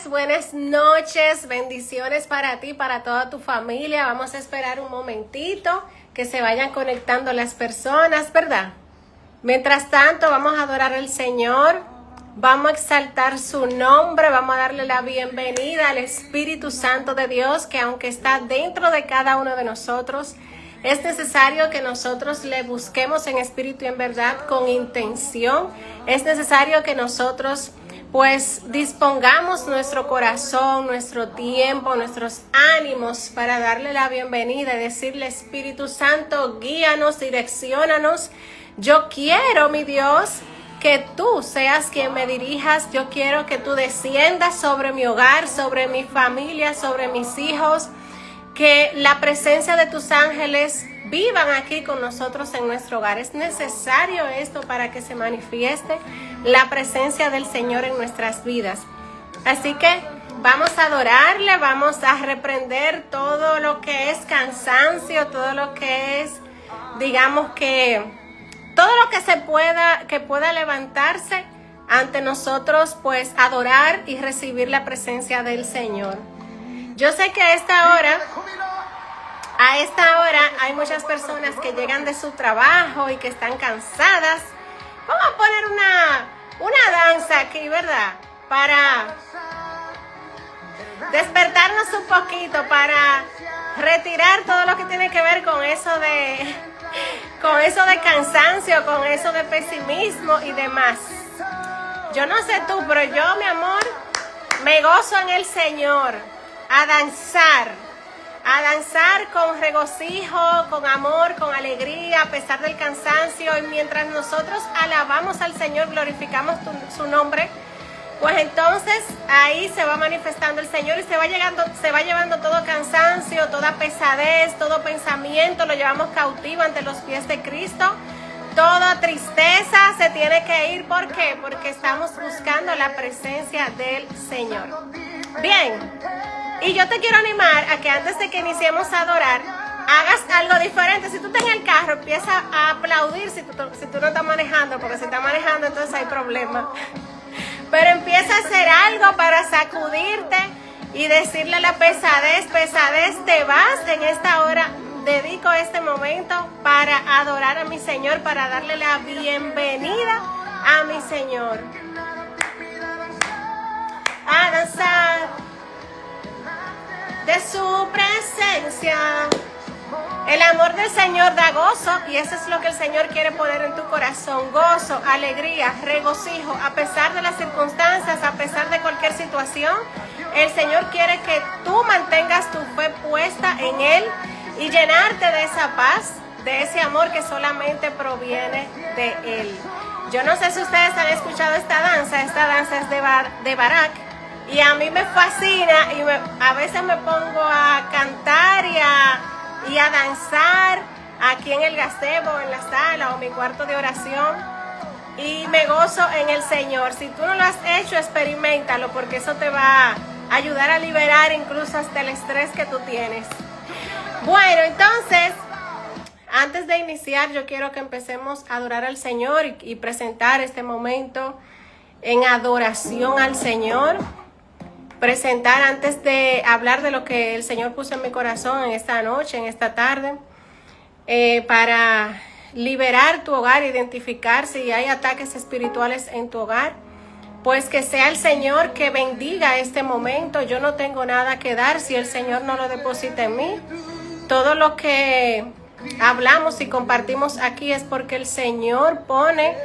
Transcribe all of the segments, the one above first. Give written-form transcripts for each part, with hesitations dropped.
buenas noches, bendiciones para ti, para toda tu familia. Vamos a esperar un momentito que se vayan conectando las personas, ¿verdad? Mientras tanto, vamos a adorar al Señor, vamos a exaltar su nombre, vamos a darle la bienvenida al Espíritu Santo de Dios, que aunque está dentro de cada uno de nosotros, es necesario que nosotros le busquemos en espíritu y en verdad con intención. Es necesario que nosotros pues dispongamos nuestro corazón, nuestro tiempo, nuestros ánimos para darle la bienvenida y decirle: Espíritu Santo, guíanos, direcciónanos. Yo quiero, mi Dios, que tú seas quien me dirijas. Yo quiero que tú desciendas sobre mi hogar, sobre mi familia, sobre mis hijos. Que la presencia de tus ángeles vivan aquí con nosotros en nuestro hogar. Es necesario esto para que se manifieste la presencia del Señor en nuestras vidas. Así que vamos a adorarle, vamos a reprender todo lo que es cansancio, todo lo que es, digamos que, todo lo que pueda levantarse ante nosotros, pues adorar y recibir la presencia del Señor. Yo sé que a esta hora hay muchas personas que llegan de su trabajo y que están cansadas. Vamos a poner una danza aquí, ¿verdad? Para despertarnos un poquito, para retirar todo lo que tiene que ver con eso de cansancio, con eso de pesimismo y demás. Yo no sé tú, pero yo, mi amor, me gozo en el Señor. A danzar con regocijo, con amor, con alegría, a pesar del cansancio. Y mientras nosotros alabamos al Señor, glorificamos su nombre, pues entonces ahí se va manifestando el Señor y se va llevando todo cansancio, toda pesadez, todo pensamiento, lo llevamos cautivo ante los pies de Cristo. Toda tristeza se tiene que ir. ¿Por qué? Porque estamos buscando la presencia del Señor. Bien. Y yo te quiero animar a que antes de que iniciemos a adorar, hagas algo diferente. Si tú estás en el carro, empieza a aplaudir si tú no estás manejando, porque si estás manejando entonces hay problema. Pero empieza a hacer algo para sacudirte y decirle a la pesadez, te vas. En esta hora dedico este momento para adorar a mi Señor, para darle la bienvenida a mi Señor. A danzar de su presencia. El amor del Señor da gozo, y eso es lo que el Señor quiere poner en tu corazón: gozo, alegría, regocijo, a pesar de las circunstancias, a pesar de cualquier situación. El Señor quiere que tú mantengas tu fe puesta en Él y llenarte de esa paz, de ese amor que solamente proviene de Él. Yo no sé si ustedes han escuchado esta danza es de Barak. Y a mí me fascina y a veces me pongo a cantar y a danzar aquí en el gazebo, en la sala o mi cuarto de oración. Y me gozo en el Señor. Si tú no lo has hecho, experiméntalo, porque eso te va a ayudar a liberar incluso hasta el estrés que tú tienes. Bueno, entonces, antes de iniciar, yo quiero que empecemos a adorar al Señor y presentar este momento en adoración al Señor. Presentar, antes de hablar de lo que el Señor puso en mi corazón en esta noche, en esta tarde, para liberar tu hogar, identificar si hay ataques espirituales en tu hogar, pues que sea el Señor que bendiga este momento. Yo no tengo nada que dar si el Señor no lo deposita en mí. Todo lo que hablamos y compartimos aquí es porque el Señor pone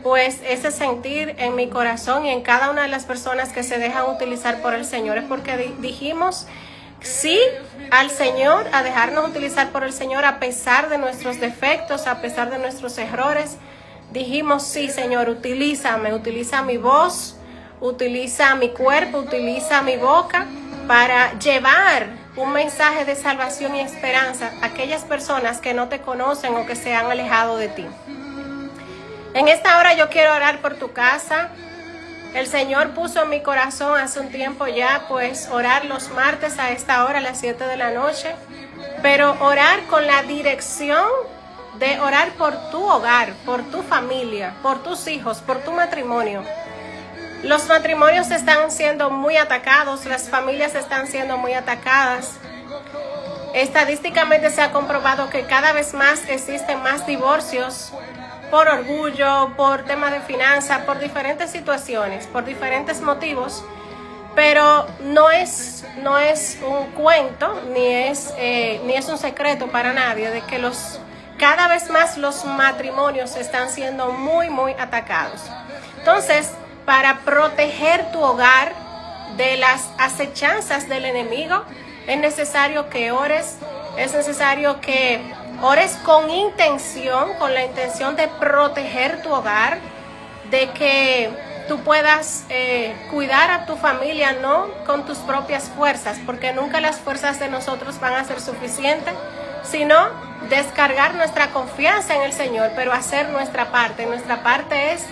pues ese sentir en mi corazón y en cada una de las personas que se dejan utilizar por el Señor. Es porque dijimos sí al Señor, a dejarnos utilizar por el Señor a pesar de nuestros defectos, a pesar de nuestros errores. Dijimos: sí, Señor, utilízame, utiliza mi voz, utiliza mi cuerpo, utiliza mi boca para llevar un mensaje de salvación y esperanza a aquellas personas que no te conocen o que se han alejado de ti. En esta hora yo quiero orar por tu casa. El Señor puso en mi corazón hace un tiempo ya, pues, orar los martes a esta hora, a las 7 de la noche. Pero orar con la dirección de orar por tu hogar, por tu familia, por tus hijos, por tu matrimonio. Los matrimonios están siendo muy atacados, las familias están siendo muy atacadas. Estadísticamente se ha comprobado que cada vez más existen más divorcios por orgullo, por temas de finanzas, por diferentes situaciones, por diferentes motivos. Pero no es un cuento, ni es un secreto para nadie de que cada vez más los matrimonios están siendo muy, muy atacados. Entonces, para proteger tu hogar de las acechanzas del enemigo, es necesario que ores, es necesario que ores con la intención de proteger tu hogar, de que tú puedas cuidar a tu familia, no con tus propias fuerzas, porque nunca las fuerzas de nosotros van a ser suficientes, sino descargar nuestra confianza en el Señor, pero hacer nuestra parte. Nuestra parte es,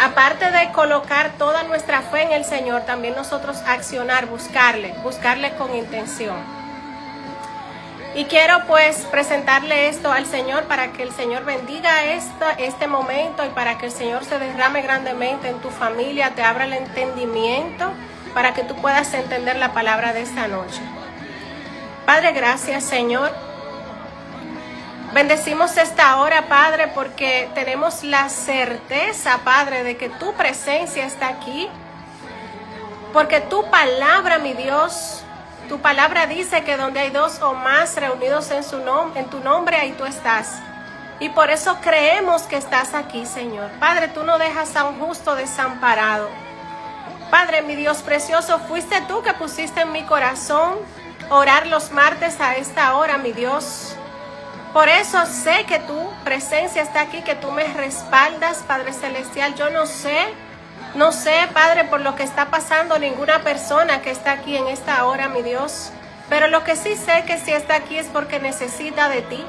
aparte de colocar toda nuestra fe en el Señor, también nosotros accionar, buscarle con intención. Y quiero pues presentarle esto al Señor para que el Señor bendiga este momento y para que el Señor se derrame grandemente en tu familia, te abra el entendimiento para que tú puedas entender la palabra de esta noche. Padre, gracias, Señor. Bendecimos esta hora, Padre, porque tenemos la certeza, Padre, de que tu presencia está aquí. Porque tu palabra, mi Dios, tu palabra dice que donde hay dos o más reunidos en tu nombre, ahí tú estás. Y por eso creemos que estás aquí, Señor. Padre, tú no dejas a un justo desamparado. Padre, mi Dios precioso, fuiste tú que pusiste en mi corazón orar los martes a esta hora, mi Dios. Por eso sé que tu presencia está aquí, que tú me respaldas, Padre Celestial. Yo no sé, Padre, por lo que está pasando ninguna persona que está aquí en esta hora, mi Dios. Pero lo que sí sé que si está aquí es porque necesita de ti.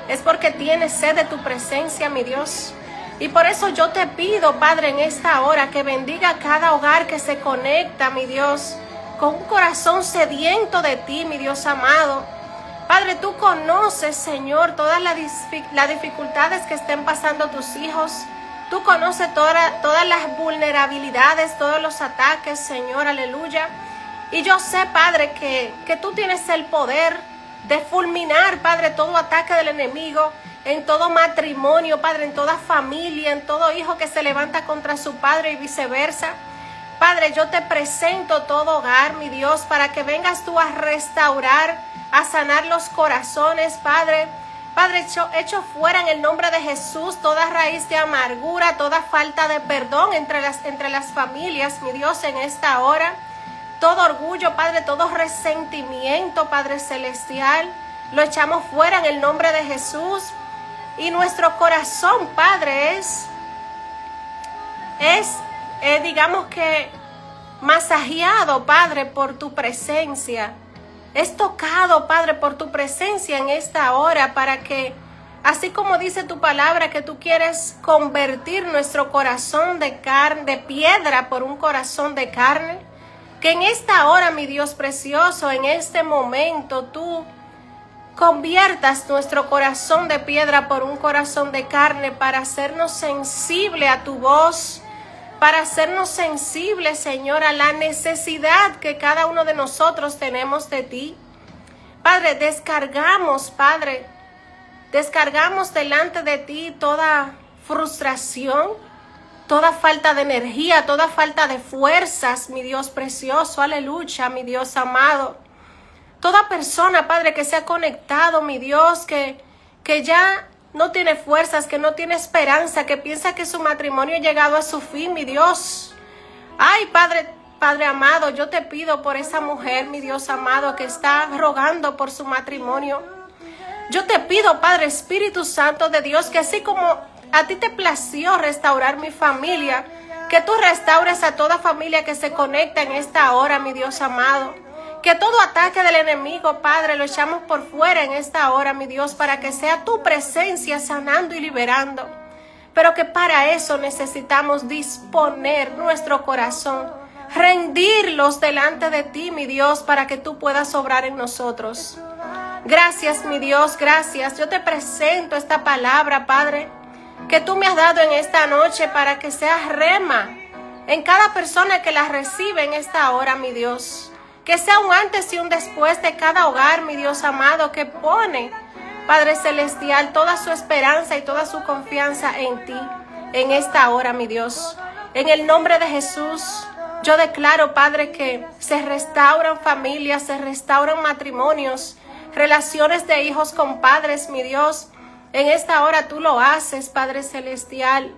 Es porque tiene sed de tu presencia, mi Dios. Y por eso yo te pido, Padre, en esta hora que bendiga cada hogar que se conecta, mi Dios, con un corazón sediento de ti, mi Dios amado. Padre, tú conoces, Señor, todas las dificultades que estén pasando tus hijos. Tú conoces todas las vulnerabilidades, todos los ataques, Señor, aleluya. Y yo sé, Padre, que tú tienes el poder de fulminar, Padre, todo ataque del enemigo, en todo matrimonio, Padre, en toda familia, en todo hijo que se levanta contra su padre y viceversa. Padre, yo te presento todo hogar, mi Dios, para que vengas tú a restaurar, a sanar los corazones, Padre. Padre, echo fuera en el nombre de Jesús toda raíz de amargura, toda falta de perdón entre las familias, mi Dios, en esta hora. Todo orgullo, Padre, todo resentimiento, Padre Celestial, lo echamos fuera en el nombre de Jesús. Y nuestro corazón, Padre, digamos que masajeado, Padre, por tu presencia. Es tocado, Padre, por tu presencia en esta hora para que, así como dice tu palabra, que tú quieres convertir nuestro corazón de piedra por un corazón de carne, que en esta hora, mi Dios precioso, en este momento, tú conviertas nuestro corazón de piedra por un corazón de carne para hacernos sensible a tu voz, para hacernos sensibles, Señor, a la necesidad que cada uno de nosotros tenemos de ti. Padre, descargamos delante de ti toda frustración, toda falta de energía, toda falta de fuerzas, mi Dios precioso, aleluya, mi Dios amado. Toda persona, Padre, que se ha conectado, mi Dios, que ya no tiene fuerzas, que no tiene esperanza, que piensa que su matrimonio ha llegado a su fin, mi Dios. Ay, Padre amado, yo te pido por esa mujer, mi Dios amado, que está rogando por su matrimonio. Yo te pido, Padre Espíritu Santo de Dios, que así como a ti te plació restaurar mi familia, que tú restaures a toda familia que se conecta en esta hora, mi Dios amado. Que todo ataque del enemigo, Padre, lo echamos por fuera en esta hora, mi Dios, para que sea tu presencia sanando y liberando. Pero que para eso necesitamos disponer nuestro corazón, rendirlos delante de ti, mi Dios, para que tú puedas obrar en nosotros. Gracias, mi Dios, gracias. Yo te presento esta palabra, Padre, que tú me has dado en esta noche para que sea rema en cada persona que la recibe en esta hora, mi Dios. Que sea un antes y un después de cada hogar, mi Dios amado, que pone, Padre Celestial, toda su esperanza y toda su confianza en ti en esta hora, mi Dios. En el nombre de Jesús, yo declaro, Padre, que se restauran familias, se restauran matrimonios, relaciones de hijos con padres, mi Dios. En esta hora tú lo haces, Padre Celestial.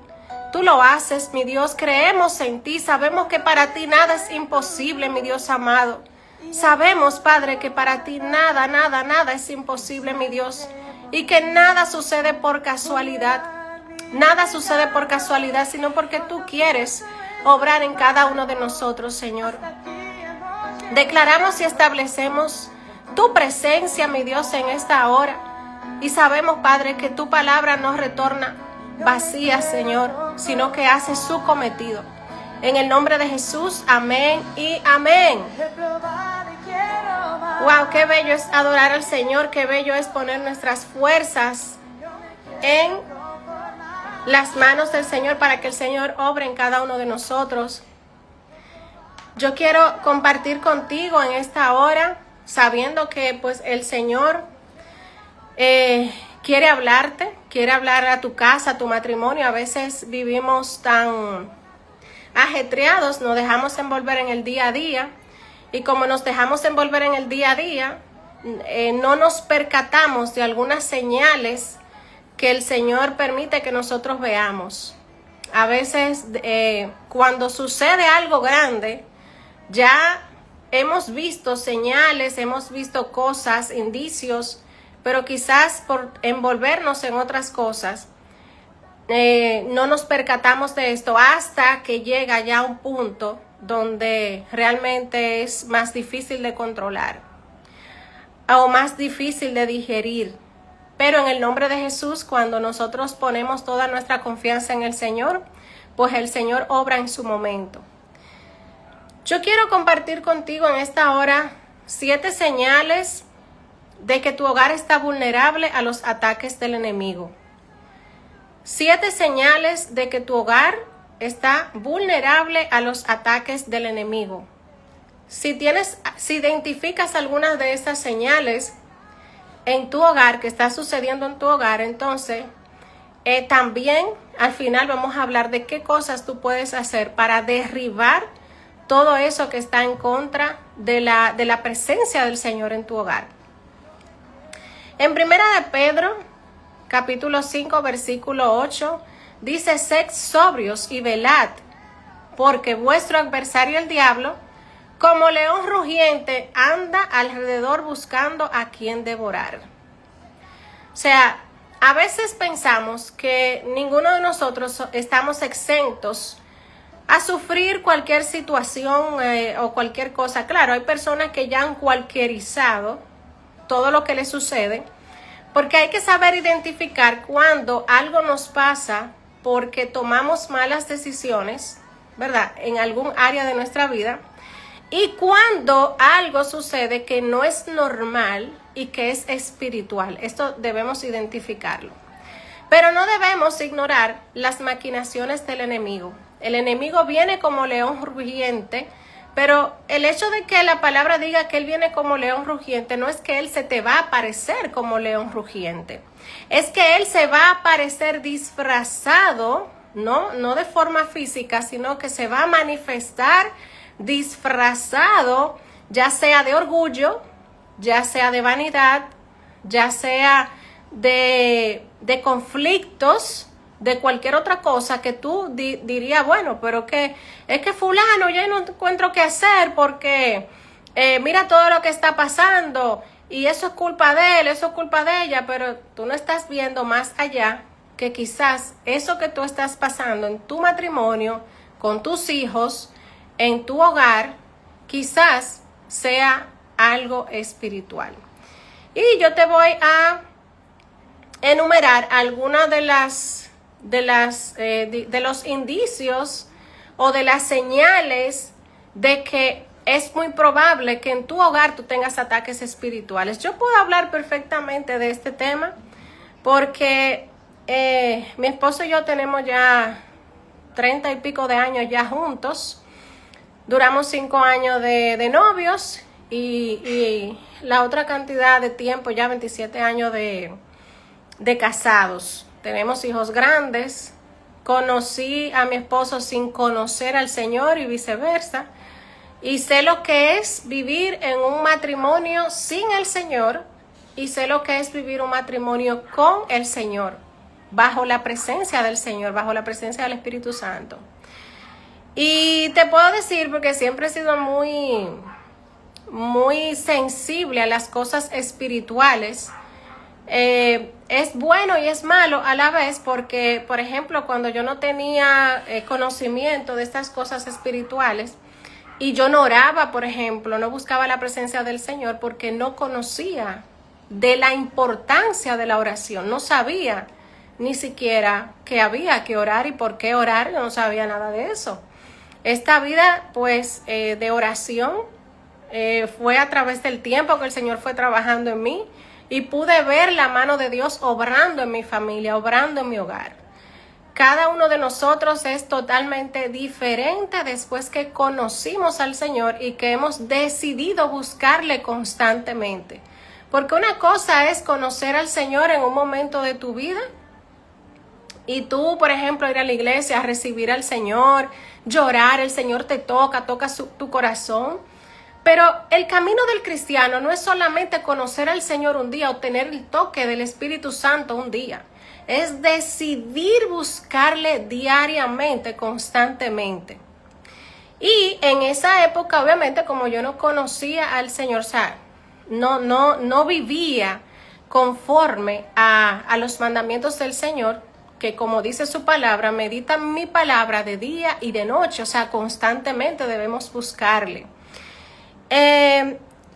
Tú lo haces, mi Dios. Creemos en ti. Sabemos que para ti nada es imposible, mi Dios amado. Sabemos, Padre, que para ti nada es imposible, mi Dios. Y que nada sucede por casualidad. Nada sucede por casualidad, sino porque tú quieres obrar en cada uno de nosotros, Señor. Declaramos y establecemos tu presencia, mi Dios, en esta hora. Y sabemos, Padre, que tu palabra no retorna vacía, Señor, sino que hace su cometido. En el nombre de Jesús, amén y amén. Wow, qué bello es adorar al Señor, qué bello es poner nuestras fuerzas en las manos del Señor para que el Señor obre en cada uno de nosotros. Yo quiero compartir contigo en esta hora, sabiendo que pues el Señor quiere hablarte, quiere hablar a tu casa, a tu matrimonio. A veces vivimos tan ajetreados, nos dejamos envolver en el día a día, y como nos dejamos envolver en el día a día, no nos percatamos de algunas señales que el Señor permite que nosotros veamos. A veces cuando sucede algo grande, ya hemos visto señales, hemos visto cosas, indicios, pero quizás por envolvernos en otras cosas, no nos percatamos de esto hasta que llega ya un punto donde realmente es más difícil de controlar o más difícil de digerir. Pero en el nombre de Jesús, cuando nosotros ponemos toda nuestra confianza en el Señor, pues el Señor obra en su momento. Yo quiero compartir contigo en esta hora 7 señales de que tu hogar está vulnerable a los ataques del enemigo. 7 señales de que tu hogar está vulnerable a los ataques del enemigo. Si identificas algunas de estas señales en tu hogar, que está sucediendo en tu hogar, entonces también al final vamos a hablar de qué cosas tú puedes hacer para derribar todo eso que está en contra de la presencia del Señor en tu hogar. En Primera de Pedro, capítulo 5, versículo 8, dice: sed sobrios y velad, porque vuestro adversario el diablo, como león rugiente, anda alrededor buscando a quien devorar. O sea, a veces pensamos que ninguno de nosotros estamos exentos a sufrir cualquier situación o cualquier cosa. Claro, hay personas que ya han cualquierizado todo lo que les sucede, porque hay que saber identificar cuando algo nos pasa porque tomamos malas decisiones, ¿verdad?, en algún área de nuestra vida, y cuando algo sucede que no es normal y que es espiritual. Esto debemos identificarlo. Pero no debemos ignorar las maquinaciones del enemigo. El enemigo viene como león rugiente, pero el hecho de que la palabra diga que él viene como león rugiente no es que él se te va a aparecer como león rugiente. Es que él se va a aparecer disfrazado, no de forma física, sino que se va a manifestar disfrazado, ya sea de orgullo, ya sea de vanidad, ya sea de conflictos, de cualquier otra cosa que tú dirías, bueno, pero que es que fulano ya no encuentro qué hacer porque mira todo lo que está pasando y eso es culpa de él, eso es culpa de ella, pero tú no estás viendo más allá que quizás eso que tú estás pasando en tu matrimonio, con tus hijos, en tu hogar, quizás sea algo espiritual. Y yo te voy a enumerar algunas de los indicios o de las señales de que es muy probable que en tu hogar tú tengas ataques espirituales. Yo puedo hablar perfectamente de este tema porque mi esposo y yo tenemos ya 30 y pico de años ya juntos. Duramos 5 años de novios y la otra cantidad de tiempo, ya 27 años de casados. Tenemos hijos grandes. Conocí a mi esposo sin conocer al Señor y viceversa. Y sé lo que es vivir en un matrimonio sin el Señor y sé lo que es vivir un matrimonio con el Señor, bajo la presencia del Señor, bajo la presencia del Espíritu Santo. Y te puedo decir, porque siempre he sido muy sensible a las cosas espirituales, es bueno y es malo a la vez, porque, por ejemplo, cuando yo no tenía conocimiento de estas cosas espirituales, y yo no oraba, por ejemplo, no buscaba la presencia del Señor porque no conocía de la importancia de la oración. No sabía ni siquiera que había que orar y por qué orar. Yo no sabía nada de eso. Esta vida, pues, de oración fue a través del tiempo que el Señor fue trabajando en mí y pude ver la mano de Dios obrando en mi familia, obrando en mi hogar. Cada uno de nosotros es totalmente diferente después que conocimos al Señor y que hemos decidido buscarle constantemente. Porque una cosa es conocer al Señor en un momento de tu vida y tú, por ejemplo, ir a la iglesia a recibir al Señor, llorar, el Señor te toca tu corazón. Pero el camino del cristiano no es solamente conocer al Señor un día o tener el toque del Espíritu Santo un día. Es decidir buscarle diariamente, constantemente. Y en esa época, obviamente, como yo no conocía al Señor, o sea, no vivía conforme a los mandamientos del Señor, que como dice su palabra, medita mi palabra de día y de noche, o sea, constantemente debemos buscarle.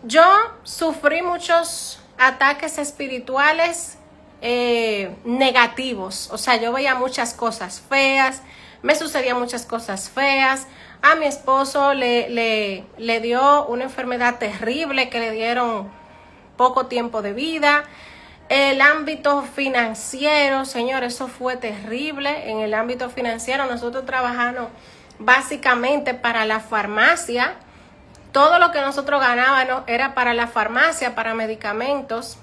Yo sufrí muchos ataques espirituales negativos, o sea, yo veía muchas cosas feas, me sucedían muchas cosas feas. A mi esposo le dio una enfermedad terrible que le dieron poco tiempo de vida. El ámbito financiero, señor, eso fue terrible. En el ámbito financiero nosotros trabajamos básicamente para la farmacia. Todo lo que nosotros ganábamos era para la farmacia, para medicamentos.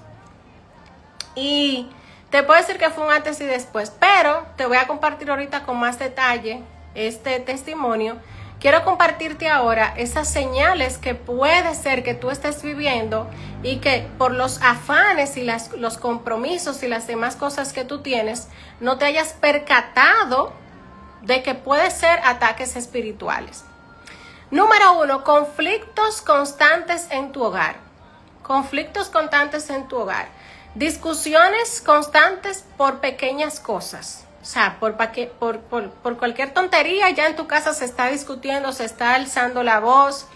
Y te puedo decir que fue un antes y después, pero te voy a compartir ahorita con más detalle este testimonio. Quiero compartirte ahora esas señales que puede ser que tú estés viviendo y que por los afanes y los compromisos y las demás cosas que tú tienes, no te hayas percatado de que puede ser ataques espirituales. Número 1, conflictos constantes en tu hogar. Conflictos constantes en tu hogar. Discusiones constantes por pequeñas cosas. O sea, por cualquier tontería ya en tu casa se está discutiendo, se está alzando la voz.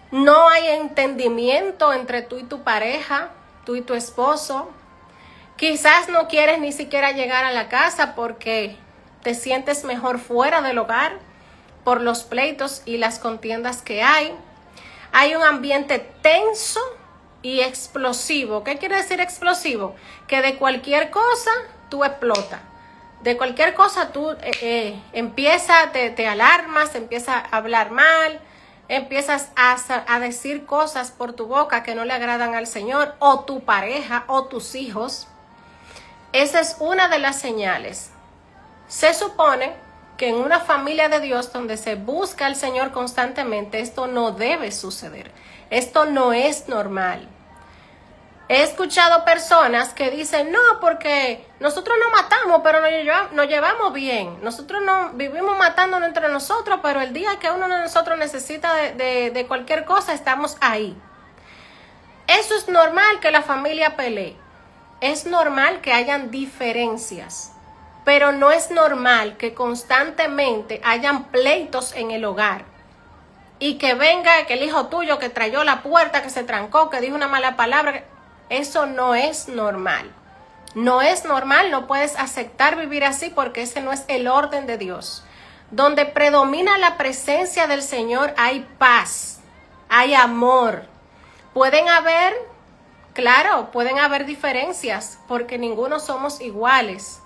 No hay entendimiento entre tú y tu pareja, tú y tu esposo. Quizás no quieres ni siquiera llegar a la casa porque te sientes mejor fuera del hogar por los pleitos y las contiendas que hay. Hay un ambiente tenso y explosivo. ¿Qué quiere decir explosivo? Que de cualquier cosa tú explotas. De cualquier cosa tú empiezas, te alarmas, empiezas a hablar mal, empiezas a decir cosas por tu boca que no le agradan al Señor, o tu pareja, o tus hijos. Esa es una de las señales. Se supone que en una familia de Dios donde se busca al Señor constantemente, esto no debe suceder. Esto no es normal. He escuchado personas que dicen, no, porque nosotros no matamos, pero nos llevamos bien. Nosotros no vivimos matándonos entre nosotros, pero el día que uno de nosotros necesita de cualquier cosa, estamos ahí. Eso es normal que la familia pelee. Es normal que hayan diferencias. Pero no es normal que constantemente hayan pleitos en el hogar. Y que venga que el hijo tuyo que trayó la puerta, que se trancó, que dijo una mala palabra. Eso no es normal. No es normal, no puedes aceptar vivir así porque ese no es el orden de Dios. Donde predomina la presencia del Señor hay paz, hay amor. Pueden haber diferencias porque ninguno somos iguales.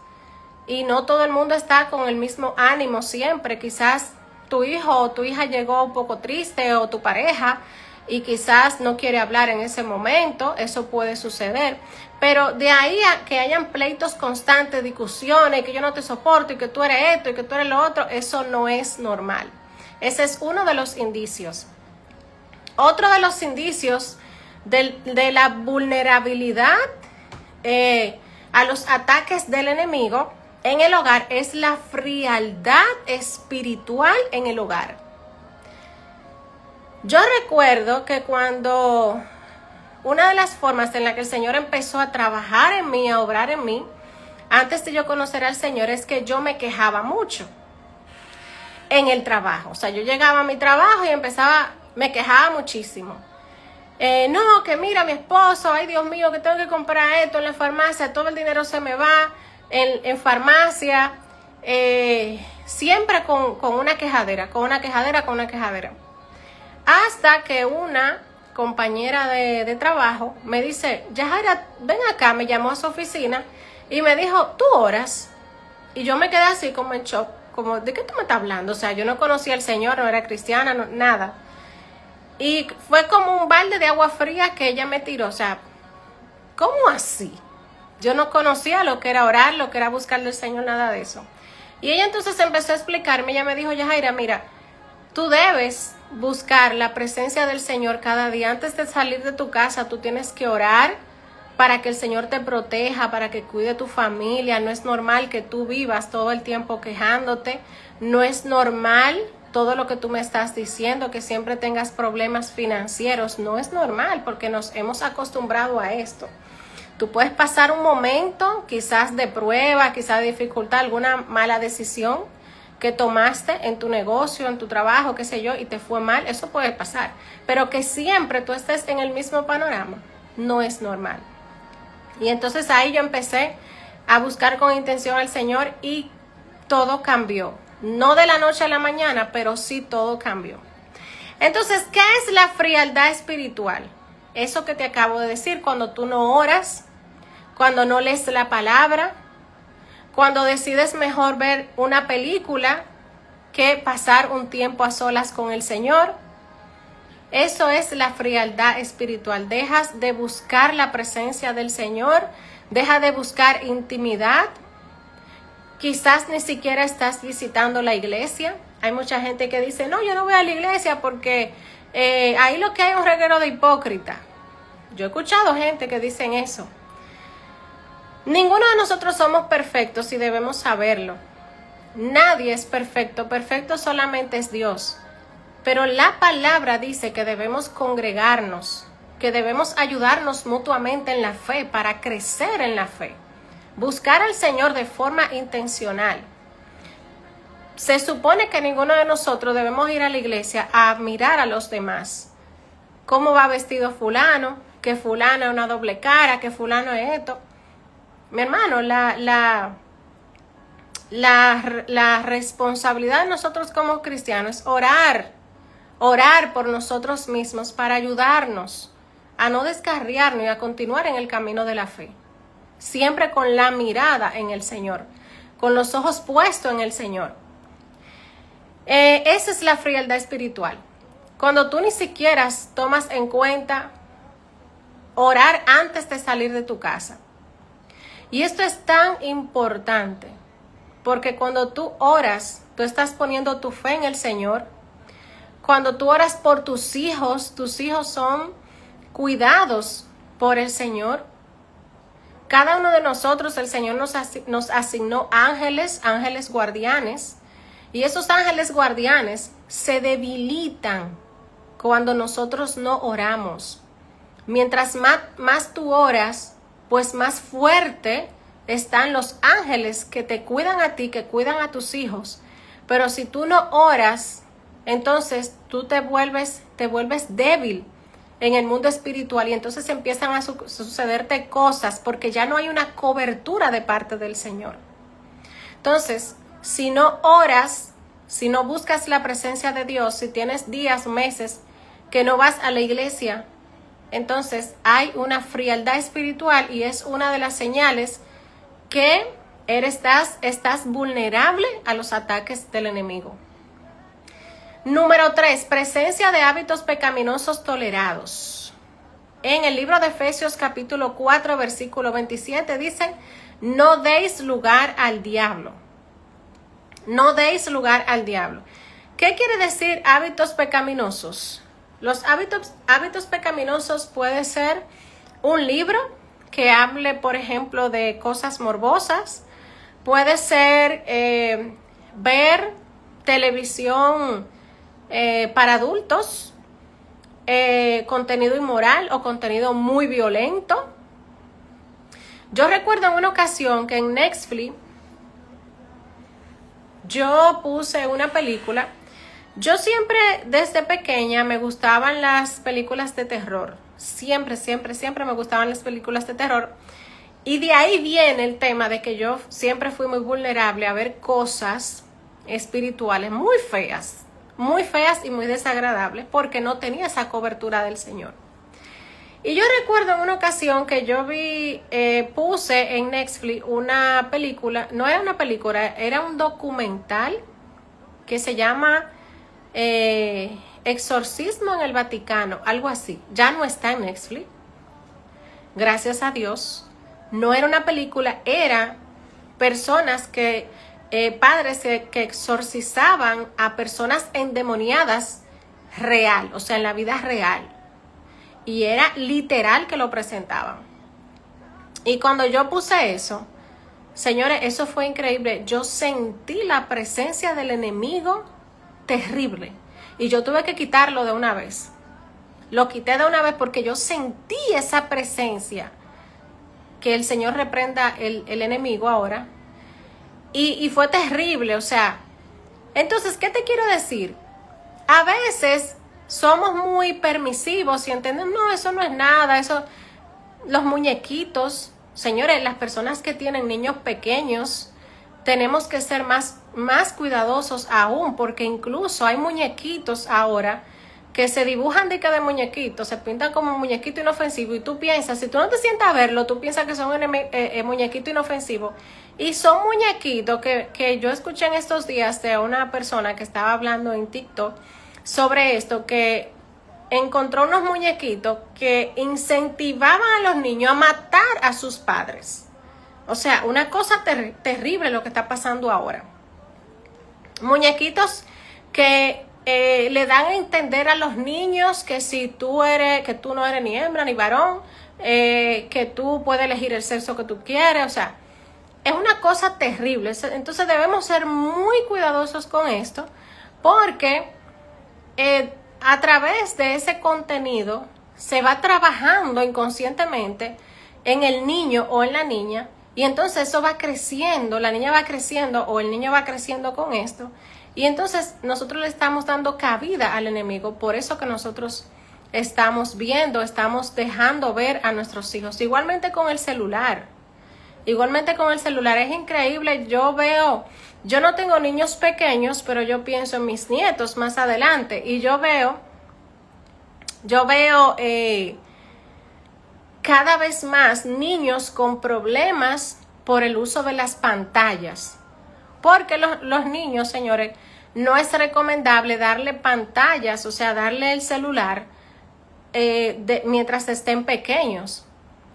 y no todo el mundo está con el mismo ánimo siempre. Quizás tu hijo o tu hija llegó un poco triste, o tu pareja, y quizás no quiere hablar en ese momento. Eso puede suceder, pero de ahí a que hayan pleitos constantes, discusiones, que yo no te soporto y que tú eres esto y que tú eres lo otro, eso no es normal. Ese es uno de los indicios. Otro de los indicios de la vulnerabilidad a los ataques del enemigo en el hogar es la frialdad espiritual en el hogar. Yo recuerdo que cuando una de las formas en la que el Señor empezó a trabajar en mí, a obrar en mí, antes de yo conocer al Señor, es que yo me quejaba mucho en el trabajo. O sea, yo llegaba a mi trabajo y me quejaba muchísimo. No, que mira, mi esposo, ay Dios mío, que tengo que comprar esto en la farmacia, todo el dinero se me va en farmacia, siempre con una quejadera. Hasta que una compañera de trabajo me dice, Yajaira, ven acá, me llamó a su oficina y me dijo, ¿tú oras? Y yo me quedé así como en shock, como, ¿de qué tú me estás hablando? O sea, yo no conocía al Señor, no era cristiana, no, nada. Y fue como un balde de agua fría que ella me tiró. O sea, ¿cómo así? Yo no conocía lo que era orar, lo que era buscarle al Señor, nada de eso. Y ella entonces empezó a explicarme. Ella me dijo, Yajaira, mira, tú debes buscar la presencia del Señor cada día. Antes de salir de tu casa, tú tienes que orar para que el Señor te proteja, para que cuide tu familia. No es normal que tú vivas todo el tiempo quejándote. No es normal todo lo que tú me estás diciendo, que siempre tengas problemas financieros. No es normal, porque nos hemos acostumbrado a esto. Tú puedes pasar un momento quizás de prueba, quizás de dificultad, alguna mala decisión que tomaste en tu negocio, en tu trabajo, qué sé yo, y te fue mal. Eso puede pasar, pero que siempre tú estés en el mismo panorama no es normal. Y entonces ahí yo empecé a buscar con intención al Señor y todo cambió. No de la noche a la mañana, pero sí todo cambió. Entonces, ¿qué es la frialdad espiritual? Eso que te acabo de decir, cuando tú no oras, cuando no lees la palabra, cuando decides mejor ver una película que pasar un tiempo a solas con el Señor. Eso es la frialdad espiritual. Dejas de buscar la presencia del Señor, deja de buscar intimidad. Quizás ni siquiera estás visitando la iglesia. Hay mucha gente que dice, no, yo no voy a la iglesia porque ahí lo que hay es un reguero de hipócrita. Yo he escuchado gente que dicen eso. Ninguno de nosotros somos perfectos y debemos saberlo. Nadie es perfecto, perfecto solamente es Dios. Pero la palabra dice que debemos congregarnos, que debemos ayudarnos mutuamente en la fe para crecer en la fe. Buscar al Señor de forma intencional. Se supone que ninguno de nosotros debemos ir a la iglesia a mirar a los demás. ¿Cómo va vestido fulano? Que fulano es una doble cara, que fulano es esto. Mi hermano, la responsabilidad de nosotros como cristianos es orar por nosotros mismos para ayudarnos a no descarriarnos y a continuar en el camino de la fe. Siempre con la mirada en el Señor, con los ojos puestos en el Señor. Esa es la frialdad espiritual. Cuando tú ni siquiera tomas en cuenta orar antes de salir de tu casa. Y esto es tan importante, porque cuando tú oras, tú estás poniendo tu fe en el Señor. Cuando tú oras por tus hijos son cuidados por el Señor. Cada uno de nosotros, el Señor nos asignó ángeles guardianes. Y esos ángeles guardianes se debilitan cuando nosotros no oramos. Mientras más tú oras, pues más fuerte están los ángeles que te cuidan a ti, que cuidan a tus hijos. Pero si tú no oras, entonces tú te vuelves débil en el mundo espiritual y entonces empiezan a sucederte cosas porque ya no hay una cobertura de parte del Señor. Entonces, si no oras, si no buscas la presencia de Dios, si tienes días, meses que no vas a la iglesia, entonces hay una frialdad espiritual y es una de las señales que Estás vulnerable a los ataques del enemigo. Número 3, presencia de hábitos pecaminosos tolerados. En el libro de Efesios capítulo 4 versículo 27 dice, no deis lugar al diablo. No deis lugar al diablo. ¿Qué quiere decir hábitos pecaminosos? Los hábitos pecaminosos puede ser un libro que hable, por ejemplo, de cosas morbosas. Puede ser ver televisión para adultos, contenido inmoral o contenido muy violento. Yo recuerdo en una ocasión que en Netflix yo puse una película. Yo siempre desde pequeña me gustaban las películas de terror. Siempre me gustaban las películas de terror. Y de ahí viene el tema de que yo siempre fui muy vulnerable a ver cosas espirituales muy feas y muy desagradables porque no tenía esa cobertura del Señor. Y yo recuerdo en una ocasión que yo puse en Netflix una película, no era una película, era un documental que se llama Exorcismo en el Vaticano, algo así. Ya no está en Netflix, gracias a Dios. No era una película, era personas padres que exorcizaban a personas endemoniadas real, o sea, en la vida real. Y era literal que lo presentaban. Y cuando yo puse eso, señores, eso fue increíble. Yo sentí la presencia del enemigo terrible. Y yo tuve que quitarlo de una vez. Lo quité de una vez porque yo sentí esa presencia. Que el Señor reprenda el enemigo ahora. Y fue terrible, o sea. Entonces, ¿qué te quiero decir? A veces somos muy permisivos y entendemos, no, eso no es nada, eso, los muñequitos, señores, las personas que tienen niños pequeños, tenemos que ser más cuidadosos aún, porque incluso hay muñequitos ahora que se dibujan de muñequitos, se pintan como muñequito inofensivo y tú piensas, si tú no te sientas a verlo, tú piensas que son muñequito inofensivo y son muñequitos que yo escuché en estos días de una persona que estaba hablando en TikTok sobre esto, que encontró unos muñequitos que incentivaban a los niños a matar a sus padres. O sea, una cosa terrible lo que está pasando ahora. Muñequitos que le dan a entender a los niños que si que tú no eres ni hembra ni varón, que tú puedes elegir el sexo que tú quieres, o sea, es una cosa terrible. Entonces debemos ser muy cuidadosos con esto, porque a través de ese contenido se va trabajando inconscientemente en el niño o en la niña, y entonces eso va creciendo, la niña va creciendo o el niño va creciendo con esto, y entonces nosotros le estamos dando cabida al enemigo. Por eso que nosotros estamos dejando ver a nuestros hijos. Igualmente con el celular, es increíble. Yo no tengo niños pequeños, pero yo pienso en mis nietos más adelante, y yo veo cada vez más niños con problemas por el uso de las pantallas. Porque los niños, señores, no es recomendable darle pantallas, o sea, darle el celular mientras estén pequeños,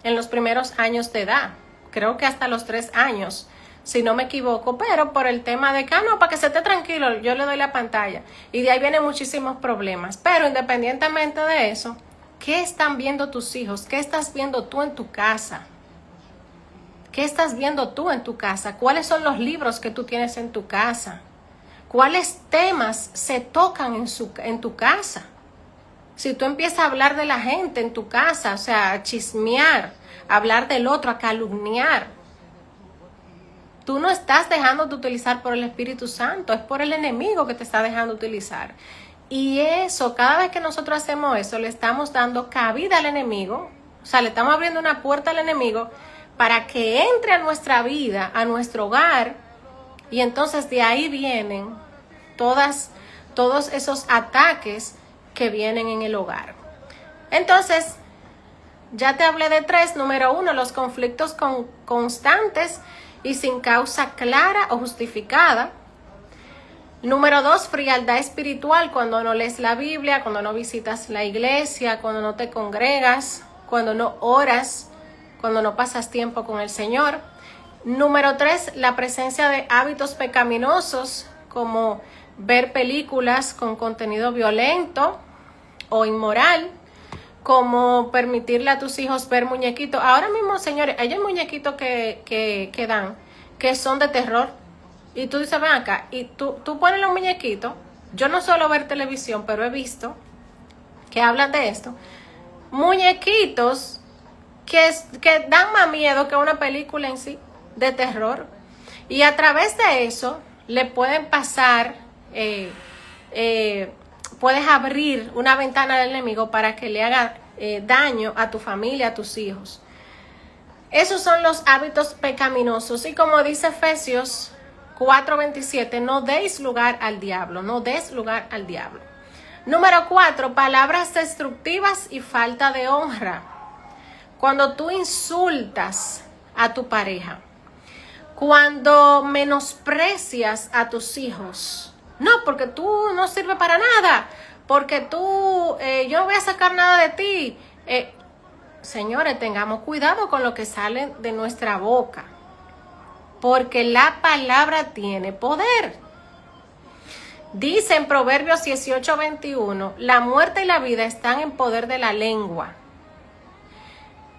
en los primeros años de edad. Creo que hasta los 3 años, si no me equivoco, pero por el tema de que, no, para que se esté tranquilo, yo le doy la pantalla. Y de ahí vienen muchísimos problemas. Pero independientemente de eso, ¿qué están viendo tus hijos? ¿Qué estás viendo tú en tu casa? ¿Qué estás viendo tú en tu casa? ¿Cuáles son los libros que tú tienes en tu casa? ¿Cuáles temas se tocan en tu casa? Si tú empiezas a hablar de la gente en tu casa, o sea, a chismear, a hablar del otro, a calumniar, tú no estás dejando de utilizar por el Espíritu Santo, es por el enemigo que te está dejando utilizar. Y eso, cada vez que nosotros hacemos eso, le estamos dando cabida al enemigo, o sea, le estamos abriendo una puerta al enemigo para que entre a nuestra vida, a nuestro hogar, y entonces de ahí vienen todos esos ataques que vienen en el hogar. Entonces, ya te hablé de 3. Número 1, los conflictos constantes y sin causa clara o justificada. Número 2, frialdad espiritual, cuando no lees la Biblia, cuando no visitas la iglesia, cuando no te congregas, cuando no oras, cuando no pasas tiempo con el Señor. Número 3, la presencia de hábitos pecaminosos, como ver películas con contenido violento o inmoral, como permitirle a tus hijos ver muñequitos. Ahora mismo, señores, hay muñequitos que dan, que son de terror. Y tú dices, ven acá, y tú pones los muñequitos. Yo no suelo ver televisión, pero he visto que hablan de esto. Muñequitos que dan más miedo que una película en sí, de terror. Y a través de eso le pueden pasar, puedes abrir una ventana al enemigo para que le haga daño a tu familia, a tus hijos. Esos son los hábitos pecaminosos. Y como dice Efesios 4:27, no deis lugar al diablo, no des lugar al diablo. Número 4, palabras destructivas y falta de honra. Cuando tú insultas a tu pareja, cuando menosprecias a tus hijos, no, porque tú no sirves para nada, porque yo no voy a sacar nada de ti. Señores, tengamos cuidado con lo que sale de nuestra boca, porque la palabra tiene poder. Dice en Proverbios 18:21, la muerte y la vida están en poder de la lengua.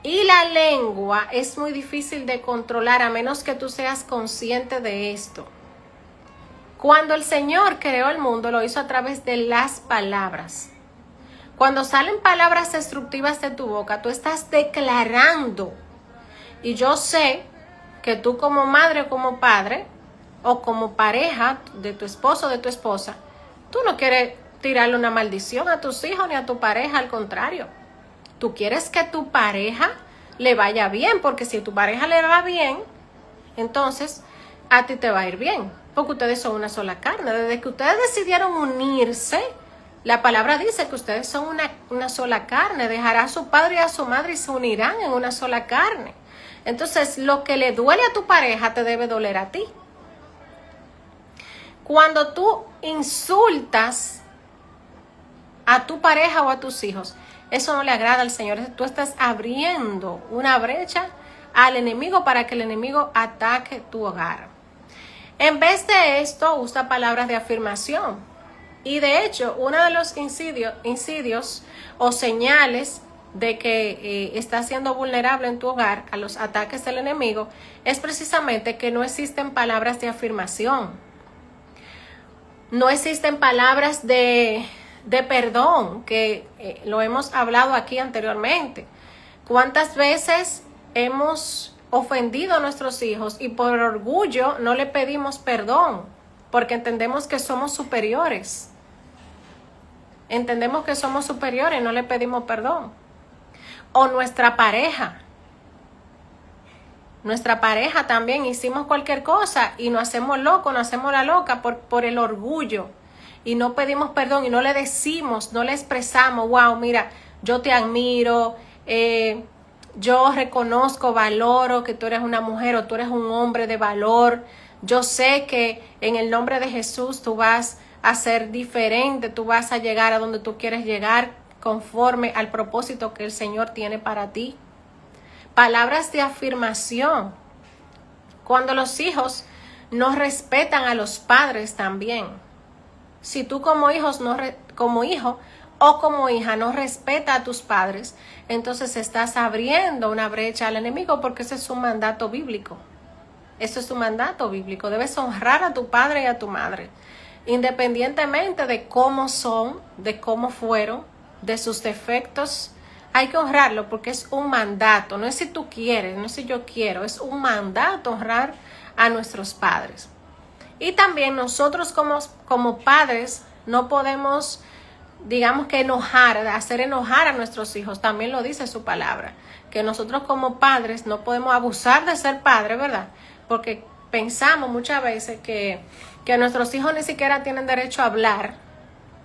Y la lengua es muy difícil de controlar a menos que tú seas consciente de esto. Cuando el Señor creó el mundo, lo hizo a través de las palabras. Cuando salen palabras destructivas de tu boca, tú estás declarando. Y yo sé que tú como madre o como padre, o como pareja de tu esposo o de tu esposa, tú no quieres tirarle una maldición a tus hijos ni a tu pareja, al contrario. Tú quieres que tu pareja le vaya bien, porque si a tu pareja le va bien, entonces a ti te va a ir bien, porque ustedes son una sola carne. Desde que ustedes decidieron unirse, la palabra dice que ustedes son una sola carne. Dejará a su padre y a su madre y se unirán en una sola carne. Entonces, lo que le duele a tu pareja te debe doler a ti. Cuando tú insultas a tu pareja o a tus hijos, eso no le agrada al Señor. Tú estás abriendo una brecha al enemigo para que el enemigo ataque tu hogar. En vez de esto, usa palabras de afirmación. Y de hecho, uno de los incidios o señales de que estás siendo vulnerable en tu hogar a los ataques del enemigo es precisamente que no existen palabras de afirmación. No existen palabras de perdón, que lo hemos hablado aquí anteriormente. ¿Cuántas veces hemos ofendido a nuestros hijos y por orgullo no le pedimos perdón? Porque entendemos que somos superiores. Entendemos que somos superiores y no le pedimos perdón. O nuestra pareja. Nuestra pareja también hicimos cualquier cosa y nos hacemos locos, nos hacemos la loca por el orgullo. Y no pedimos perdón y no le decimos, no le expresamos, wow, mira, yo te admiro, yo reconozco, valoro que tú eres una mujer o tú eres un hombre de valor. Yo sé que en el nombre de Jesús tú vas a ser diferente, tú vas a llegar a donde tú quieres llegar conforme al propósito que el Señor tiene para ti. Palabras de afirmación. Cuando los hijos no respetan a los padres también. Si tú como hijo o como hija no respeta a tus padres, entonces estás abriendo una brecha al enemigo, porque ese es un mandato bíblico. Eso es un mandato bíblico. Debes honrar a tu padre y a tu madre, independientemente de cómo son, de cómo fueron, de sus defectos. Hay que honrarlo porque es un mandato. No es si tú quieres, no es si yo quiero. Es un mandato honrar a nuestros padres. Y también nosotros como padres no podemos, digamos que hacer enojar a nuestros hijos. También lo dice su palabra, que nosotros como padres no podemos abusar de ser padres, ¿verdad? Porque pensamos muchas veces que nuestros hijos ni siquiera tienen derecho a hablar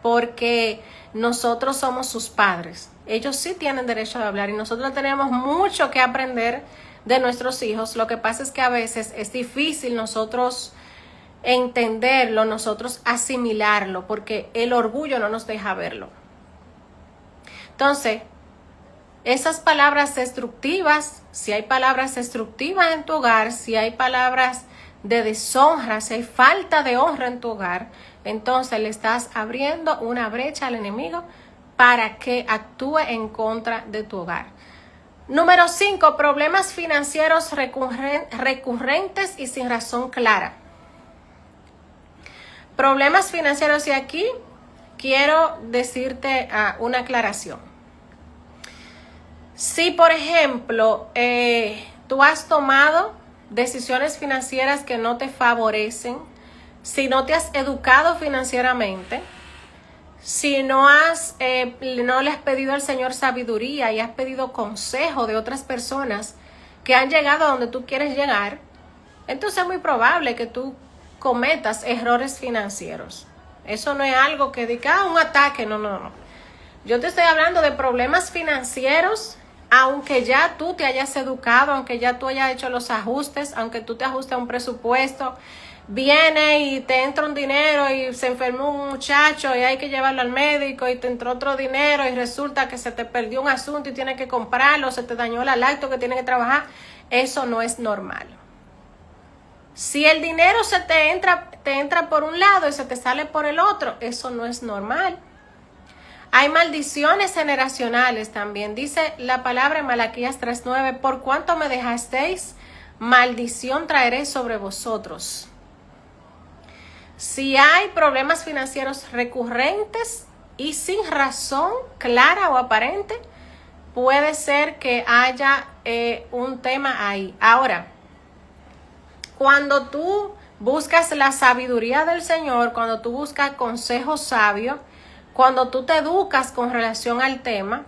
porque nosotros somos sus padres. Ellos sí tienen derecho a hablar y nosotros tenemos mucho que aprender de nuestros hijos. Lo que pasa es que a veces es difícil nosotros entenderlo, nosotros asimilarlo, porque el orgullo no nos deja verlo. Entonces, esas palabras destructivas, si hay palabras destructivas en tu hogar, si hay palabras de deshonra, si hay falta de honra en tu hogar, entonces le estás abriendo una brecha al enemigo para que actúe en contra de tu hogar. Número 5, problemas financieros recurrentes y sin razón clara. Problemas financieros, y aquí quiero decirte una aclaración. Si, por ejemplo, tú has tomado decisiones financieras que no te favorecen, si no te has educado financieramente, si no le has pedido al Señor sabiduría y has pedido consejo de otras personas que han llegado a donde tú quieres llegar, entonces es muy probable que tú cometas errores financieros. Eso no es algo que diga, un ataque, no. Yo te estoy hablando de problemas financieros, aunque ya tú te hayas educado, aunque ya tú hayas hecho los ajustes, aunque tú te ajustes a un presupuesto, viene y te entra un dinero y se enfermó un muchacho y hay que llevarlo al médico y te entró otro dinero y resulta que se te perdió un asunto y tienes que comprarlo, se te dañó la lacto que tienes que trabajar. Eso no es normal. Si el dinero se te entra por un lado y se te sale por el otro, eso no es normal. Hay maldiciones generacionales también. Dice la palabra en Malaquías 3:9, por cuanto me dejasteis, maldición traeré sobre vosotros. Si hay problemas financieros recurrentes y sin razón clara o aparente, puede ser que haya un tema ahí. Ahora, cuando tú buscas la sabiduría del Señor, cuando tú buscas consejo sabio, cuando tú te educas con relación al tema,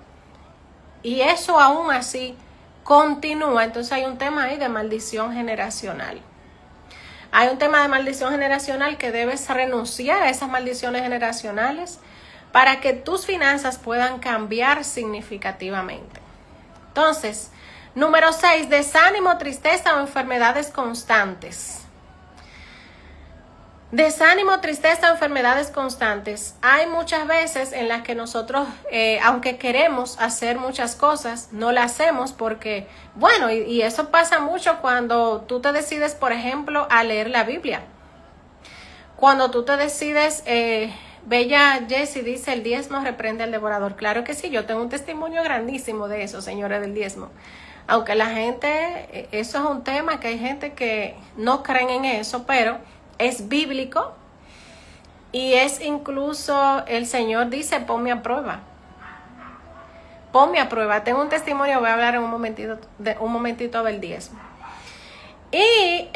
y eso aún así continúa, entonces hay un tema ahí de maldición generacional. Hay un tema de maldición generacional que debes renunciar a esas maldiciones generacionales para que tus finanzas puedan cambiar significativamente. Entonces, número 6, desánimo, tristeza o enfermedades constantes. Desánimo, tristeza o enfermedades constantes. Hay muchas veces en las que nosotros, aunque queremos hacer muchas cosas, no las hacemos porque, bueno, y eso pasa mucho cuando tú te decides, por ejemplo, a leer la Biblia. Cuando tú te decides, Bella Jessie dice, el diezmo reprende al devorador. Claro que sí, yo tengo un testimonio grandísimo de eso, señores, del diezmo. Aunque la gente, eso es un tema que hay gente que no creen en eso, pero es bíblico y es incluso, el Señor dice, ponme a prueba. Ponme a prueba. Tengo un testimonio, voy a hablar en un momentito del diezmo. Y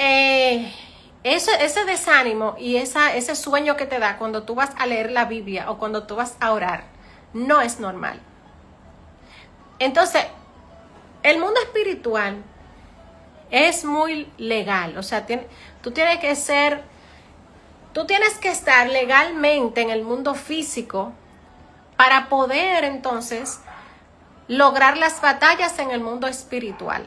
ese desánimo y ese sueño que te da cuando tú vas a leer la Biblia o cuando tú vas a orar, no es normal. Entonces, el mundo espiritual es muy legal. O sea, tú tienes que estar legalmente en el mundo físico para poder entonces lograr las batallas en el mundo espiritual.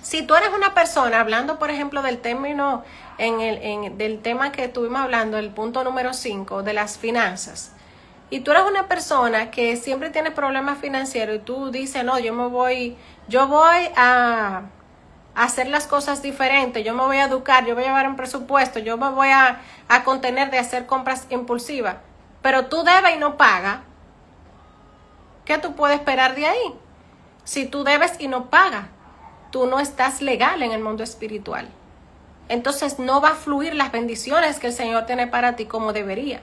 Si tú eres una persona, hablando por ejemplo del término, del tema que estuvimos hablando, el punto número 5 de las finanzas, y tú eres una persona que siempre tiene problemas financieros y tú dices, no, yo voy a hacer las cosas diferentes, yo me voy a educar, yo voy a llevar un presupuesto, yo me voy a contener de hacer compras impulsivas, pero tú debes y no pagas, ¿qué tú puedes esperar de ahí? Si tú debes y no pagas, tú no estás legal en el mundo espiritual. Entonces no va a fluir las bendiciones que el Señor tiene para ti como debería,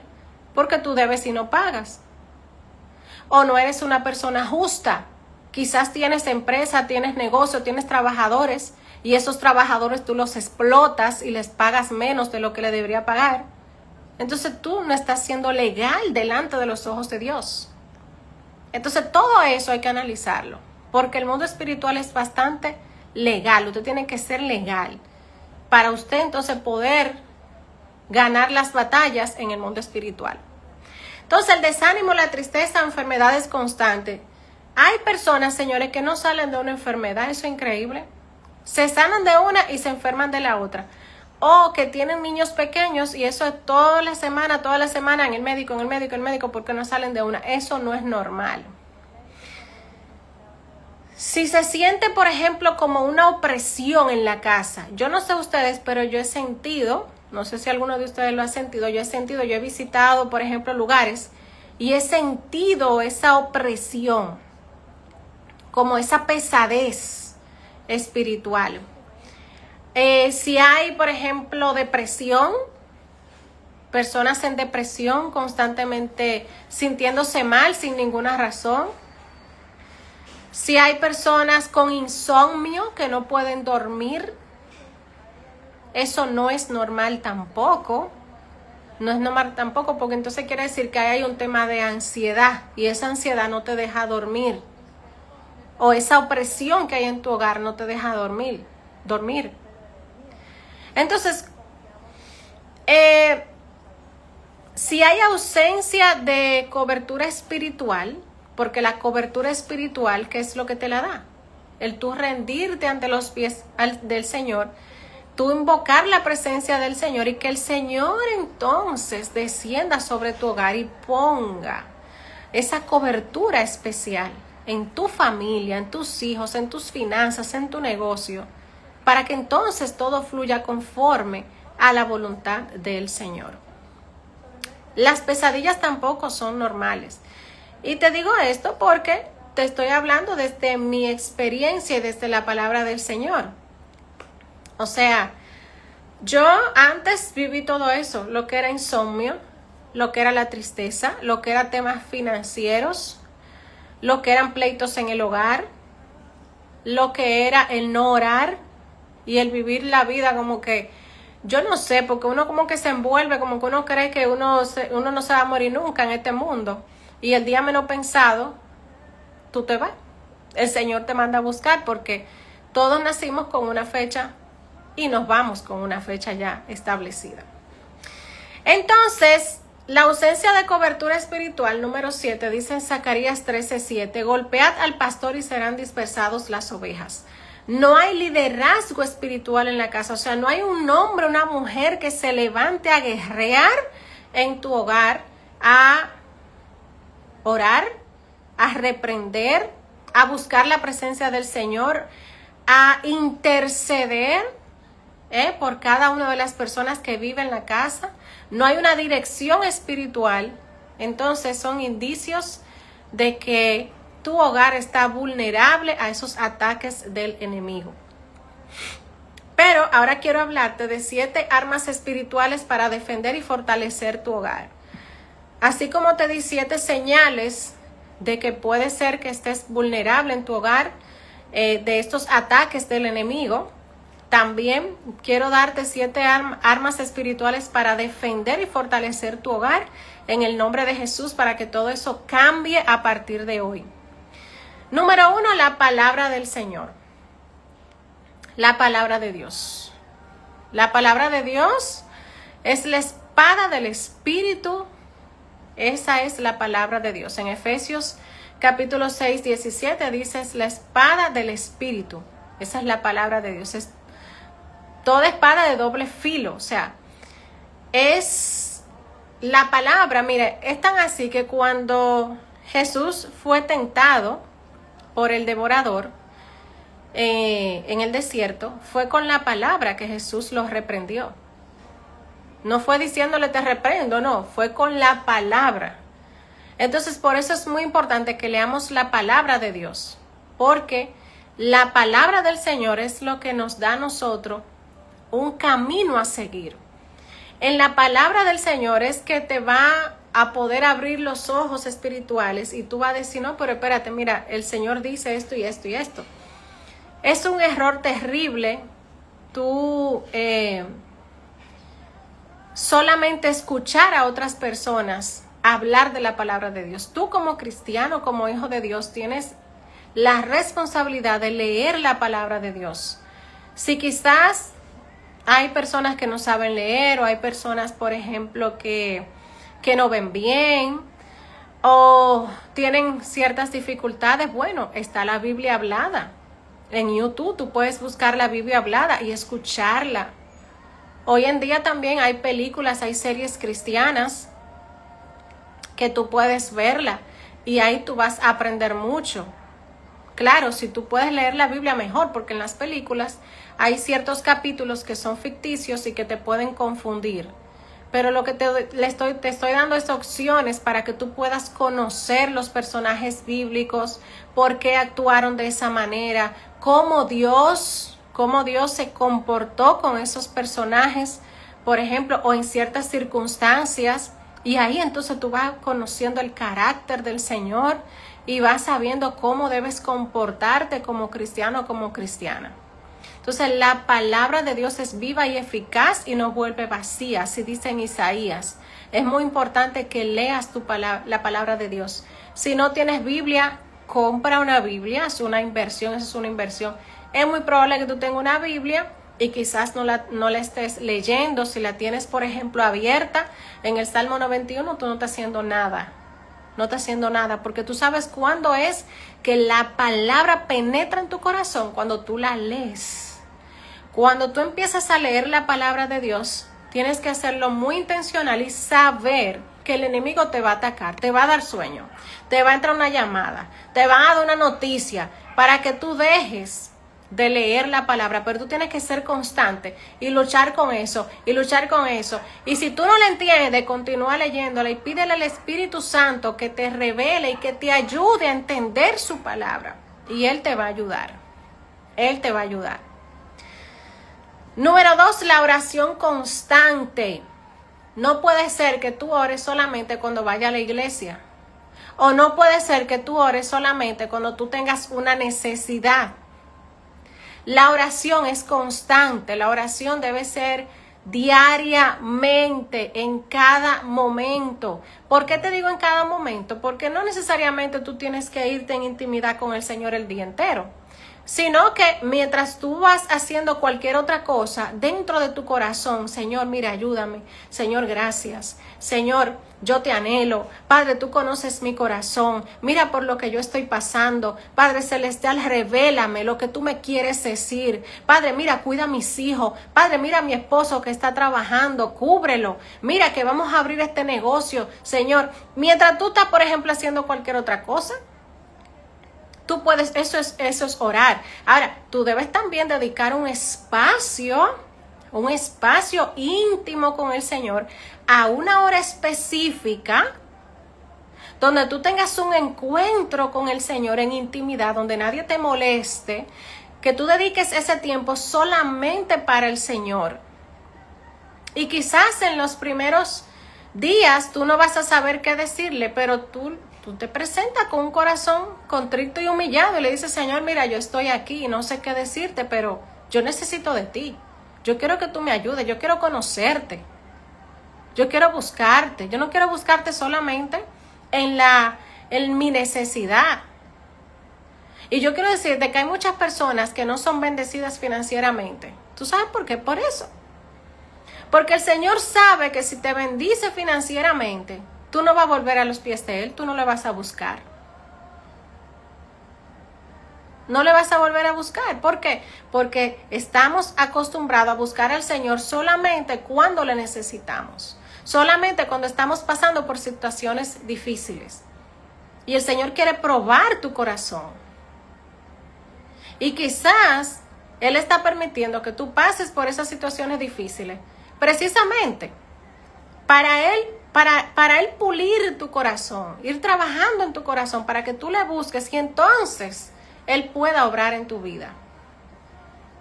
porque tú debes y no pagas. O no eres una persona justa. Quizás tienes empresa, tienes negocio, tienes trabajadores y esos trabajadores tú los explotas y les pagas menos de lo que le debería pagar. Entonces tú no estás siendo legal delante de los ojos de Dios. Entonces todo eso hay que analizarlo, porque el mundo espiritual es bastante legal. Usted tiene que ser legal para usted entonces poder ganar las batallas en el mundo espiritual. Entonces el desánimo, la tristeza, enfermedades constantes. Hay personas, señores, que no salen de una enfermedad, eso es increíble. Se sanan de una y se enferman de la otra. O que tienen niños pequeños y eso es toda la semana en el médico, porque no salen de una. Eso no es normal. Si se siente, por ejemplo, como una opresión en la casa, yo no sé ustedes, pero yo he sentido, no sé si alguno de ustedes lo ha sentido, yo he visitado, por ejemplo, lugares y he sentido esa opresión, como esa pesadez espiritual. Si hay, por ejemplo, depresión, personas en depresión constantemente sintiéndose mal sin ninguna razón. Si hay personas con insomnio que no pueden dormir, eso no es normal tampoco. No es normal tampoco porque entonces quiere decir que hay un tema de ansiedad y esa ansiedad no te deja dormir. O esa opresión que hay en tu hogar no te deja dormir. Entonces, si hay ausencia de cobertura espiritual, porque la cobertura espiritual, ¿qué es lo que te la da? El tú rendirte ante los pies del Señor, tú invocar la presencia del Señor y que el Señor entonces descienda sobre tu hogar y ponga esa cobertura especial en tu familia, en tus hijos, en tus finanzas, en tu negocio, para que entonces todo fluya conforme a la voluntad del Señor. Las pesadillas tampoco son normales. Y te digo esto porque te estoy hablando desde mi experiencia y desde la palabra del Señor. O sea, yo antes viví todo eso, lo que era insomnio, lo que era la tristeza, lo que era temas financieros, lo que eran pleitos en el hogar, lo que era el no orar y el vivir la vida como que, yo no sé, porque uno como que se envuelve, como que uno cree que uno no se va a morir nunca en este mundo. Y el día menos pensado, tú te vas. El Señor te manda a buscar porque todos nacimos con una fecha y nos vamos con una fecha ya establecida. Entonces, la ausencia de cobertura espiritual, número 7, dice en Zacarías 13:7, golpead al pastor y serán dispersados las ovejas. No hay liderazgo espiritual en la casa, o sea, no hay un hombre, una mujer que se levante a guerrear en tu hogar, a orar, a reprender, a buscar la presencia del Señor, a interceder por cada una de las personas que viven en la casa. No hay una dirección espiritual, entonces son indicios de que tu hogar está vulnerable a esos ataques del enemigo. Pero ahora quiero hablarte de 7 armas espirituales para defender y fortalecer tu hogar. Así como te di 7 señales de que puede ser que estés vulnerable en tu hogar de estos ataques del enemigo, también quiero darte 7 armas espirituales para defender y fortalecer tu hogar en el nombre de Jesús, para que todo eso cambie a partir de hoy. Número 1, la palabra del Señor. La palabra de Dios. La palabra de Dios es la espada del Espíritu. Esa es la palabra de Dios. En Efesios capítulo 6:17 dice, es la espada del Espíritu. Esa es la palabra de Dios. Es toda espada de doble filo. O sea, es la palabra. Mire, es tan así que cuando Jesús fue tentado por el devorador en el desierto, fue con la palabra que Jesús los reprendió. No fue diciéndole te reprendo, no, fue con la palabra. Entonces, por eso es muy importante que leamos la palabra de Dios, porque la palabra del Señor es lo que nos da a nosotros un camino a seguir. En la palabra del Señor es que te va a poder abrir los ojos espirituales y tú vas a decir, no, pero espérate, mira, el Señor dice esto y esto y esto. Es un error terrible tú solamente escuchar a otras personas hablar de la palabra de Dios. Tú como cristiano, como hijo de Dios, tienes la responsabilidad de leer la palabra de Dios. Si quizás hay personas que no saben leer o hay personas, por ejemplo, que no ven bien o tienen ciertas dificultades, bueno, está la Biblia hablada. En YouTube tú puedes buscar la Biblia hablada y escucharla. Hoy en día también hay películas, hay series cristianas que tú puedes verla y ahí tú vas a aprender mucho. Claro, si tú puedes leer la Biblia mejor, porque en las películas hay ciertos capítulos que son ficticios y que te pueden confundir. Pero lo que te estoy dando es opciones para que tú puedas conocer los personajes bíblicos, por qué actuaron de esa manera, cómo Dios se comportó con esos personajes, por ejemplo, o en ciertas circunstancias. Y ahí entonces tú vas conociendo el carácter del Señor y vas sabiendo cómo debes comportarte como cristiano o como cristiana. Entonces la palabra de Dios es viva y eficaz y no vuelve vacía, así dice en Isaías. Es muy importante que leas la palabra de Dios. Si no tienes Biblia, compra una Biblia, es una inversión, es una inversión. Es muy probable que tú tengas una Biblia y quizás no la estés leyendo. Si la tienes, por ejemplo, abierta en el Salmo 91, tú no estás haciendo nada. No estás haciendo nada, porque tú sabes cuándo es que la palabra penetra en tu corazón, cuando tú la lees. Cuando tú empiezas a leer la palabra de Dios, tienes que hacerlo muy intencional y saber que el enemigo te va a atacar, te va a dar sueño, te va a entrar una llamada, te va a dar una noticia para que tú dejes de leer la palabra, pero tú tienes que ser constante y luchar con eso, y luchar con eso. Y si tú no la entiendes, continúa leyéndola y pídele al Espíritu Santo que te revele y que te ayude a entender su palabra. Y Él te va a ayudar. Él te va a ayudar. Número 2, la oración constante. No puede ser que tú ores solamente cuando vayas a la iglesia. O no puede ser que tú ores solamente cuando tú tengas una necesidad. La oración es constante, la oración debe ser diariamente, en cada momento. ¿Por qué te digo en cada momento? Porque no necesariamente tú tienes que irte en intimidad con el Señor el día entero, sino que mientras tú vas haciendo cualquier otra cosa dentro de tu corazón, Señor, mira, ayúdame, Señor, gracias, Señor, yo te anhelo, Padre, tú conoces mi corazón, mira por lo que yo estoy pasando, Padre Celestial, revélame lo que tú me quieres decir, Padre, mira, cuida a mis hijos, Padre, mira a mi esposo que está trabajando, cúbrelo, mira que vamos a abrir este negocio, Señor, mientras tú estás, por ejemplo, haciendo cualquier otra cosa. Tú puedes, eso es orar. Ahora, tú debes también dedicar un espacio íntimo con el Señor a una hora específica donde tú tengas un encuentro con el Señor en intimidad, donde nadie te moleste, que tú dediques ese tiempo solamente para el Señor. Y quizás en los primeros días tú no vas a saber qué decirle, pero tú te presentas con un corazón contrito y humillado y le dices, Señor, mira, yo estoy aquí y no sé qué decirte, pero yo necesito de ti. Yo quiero que tú me ayudes, yo quiero conocerte. Yo quiero buscarte. Yo no quiero buscarte solamente en mi necesidad. Y yo quiero decirte que hay muchas personas que no son bendecidas financieramente. ¿Tú sabes por qué? Por eso. Porque el Señor sabe que si te bendice financieramente, tú no vas a volver a los pies de Él, tú no le vas a buscar. No le vas a volver a buscar. ¿Por qué? Porque estamos acostumbrados a buscar al Señor solamente cuando le necesitamos. Solamente cuando estamos pasando por situaciones difíciles. Y el Señor quiere probar tu corazón. Y quizás Él está permitiendo que tú pases por esas situaciones difíciles. Precisamente para Él pulir tu corazón, ir trabajando en tu corazón para que tú le busques y entonces Él pueda obrar en tu vida.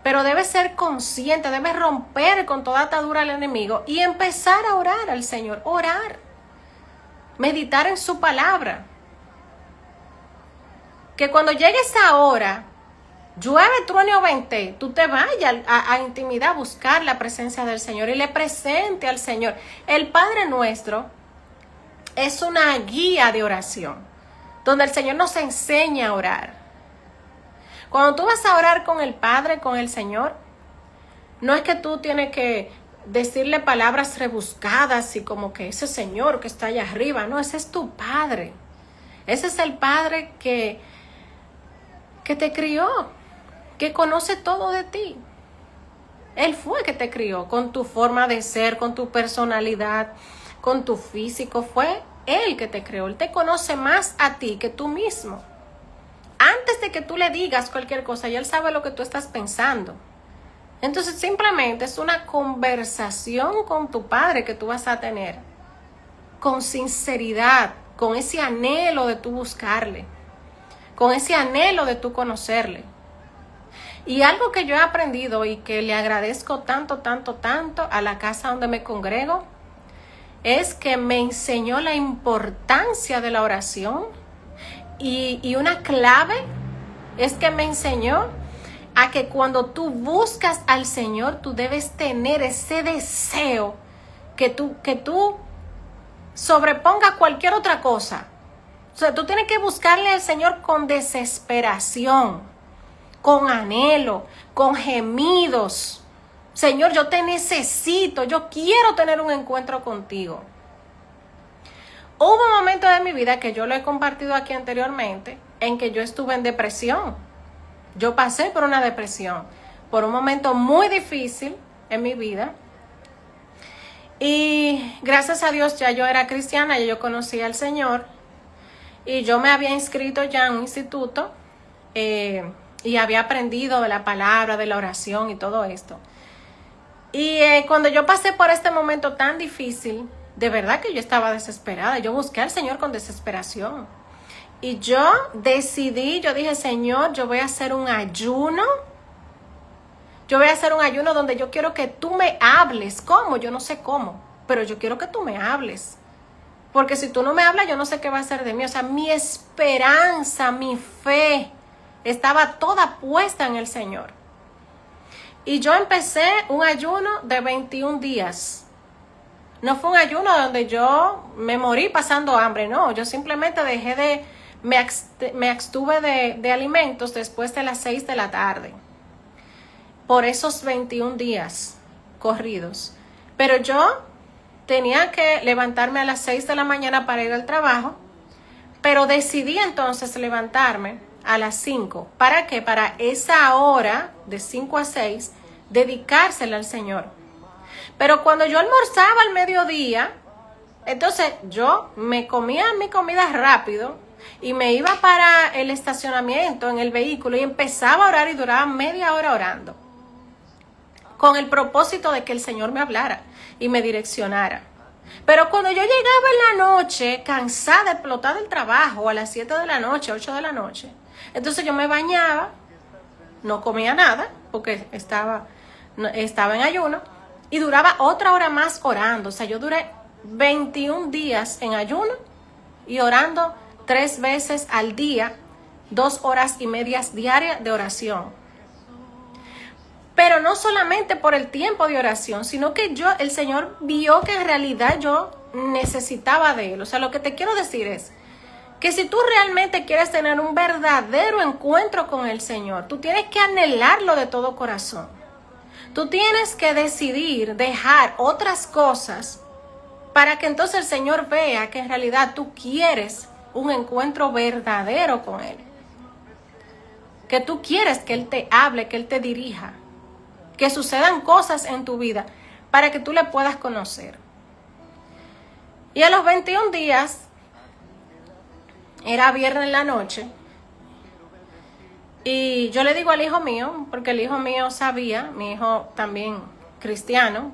Pero debes ser consciente, debes romper con toda atadura al enemigo y empezar a orar al Señor, orar, meditar en su palabra. Que cuando llegue esa hora, llueve, truene o vente, tú te vayas a intimidad a buscar la presencia del Señor y le presente al Señor. El Padre Nuestro es una guía de oración, donde el Señor nos enseña a orar. Cuando tú vas a orar con el Padre, con el Señor, no es que tú tienes que decirle palabras rebuscadas y como que ese Señor que está allá arriba, no, ese es tu Padre. Ese es el Padre que te crió, que conoce todo de ti. Él fue que te crió con tu forma de ser, con tu personalidad, con tu físico. Fue Él que te creó. Él te conoce más a ti que tú mismo. Antes de que tú le digas cualquier cosa, ya Él sabe lo que tú estás pensando. Entonces simplemente es una conversación con tu Padre que tú vas a tener. Con sinceridad, con ese anhelo de tú buscarle. Con ese anhelo de tú conocerle. Y algo que yo he aprendido y que le agradezco tanto a la casa donde me congrego, es que me enseñó la importancia de la oración. Y una clave es que me enseñó a que cuando tú buscas al Señor, tú debes tener ese deseo que tú sobreponga cualquier otra cosa. O sea, tú tienes que buscarle al Señor con desesperación, con anhelo, con gemidos. Señor, yo te necesito, yo quiero tener un encuentro contigo. Hubo un momento de mi vida que yo lo he compartido aquí anteriormente, en que yo estuve en depresión. Yo pasé por una depresión, por un momento muy difícil en mi vida. Y gracias a Dios ya yo era cristiana, ya yo conocía al Señor. Y yo me había inscrito ya en un instituto y había aprendido de la palabra, de la oración y todo esto. Y cuando yo pasé por este momento tan difícil, de verdad que yo estaba desesperada. Yo busqué al Señor con desesperación. Y yo decidí, yo dije, Señor, yo voy a hacer un ayuno. Yo voy a hacer un ayuno donde yo quiero que tú me hables. ¿Cómo? Yo no sé cómo, pero yo quiero que tú me hables. Porque si tú no me hablas, yo no sé qué va a hacer de mí. O sea, mi esperanza, mi fe, estaba toda puesta en el Señor. Y yo empecé un ayuno de 21 días. No fue un ayuno donde yo me morí pasando hambre, no. Yo simplemente me abstuve de alimentos después de las 6 de la tarde. Por esos 21 días corridos. Pero yo tenía que levantarme a las 6 de la mañana para ir al trabajo. Pero decidí entonces levantarme a las 5. ¿Para qué? Para esa hora de 5 a 6 dedicársela al Señor. Pero cuando yo almorzaba al mediodía, entonces yo me comía mi comida rápido y me iba para el estacionamiento en el vehículo y empezaba a orar y duraba media hora orando. Con el propósito de que el Señor me hablara y me direccionara. Pero cuando yo llegaba en la noche, cansada, explotada del trabajo, a las 7 de la noche, 8 de la noche, entonces yo me bañaba, no comía nada, porque estaba en ayuno, y duraba otra hora más orando. O sea, yo duré 21 días en ayuno y orando 3 veces al día, 2 horas y media diarias de oración. Pero no solamente por el tiempo de oración, sino que el Señor vio que en realidad yo necesitaba de Él. O sea, lo que te quiero decir es que si tú realmente quieres tener un verdadero encuentro con el Señor, tú tienes que anhelarlo de todo corazón. Tú tienes que decidir dejar otras cosas para que entonces el Señor vea que en realidad tú quieres un encuentro verdadero con Él. Que tú quieres que Él te hable, que Él te dirija. Que sucedan cosas en tu vida para que tú le puedas conocer. Y a los 21 días, era viernes en la noche, y yo le digo al hijo mío, porque el hijo mío sabía, mi hijo también cristiano,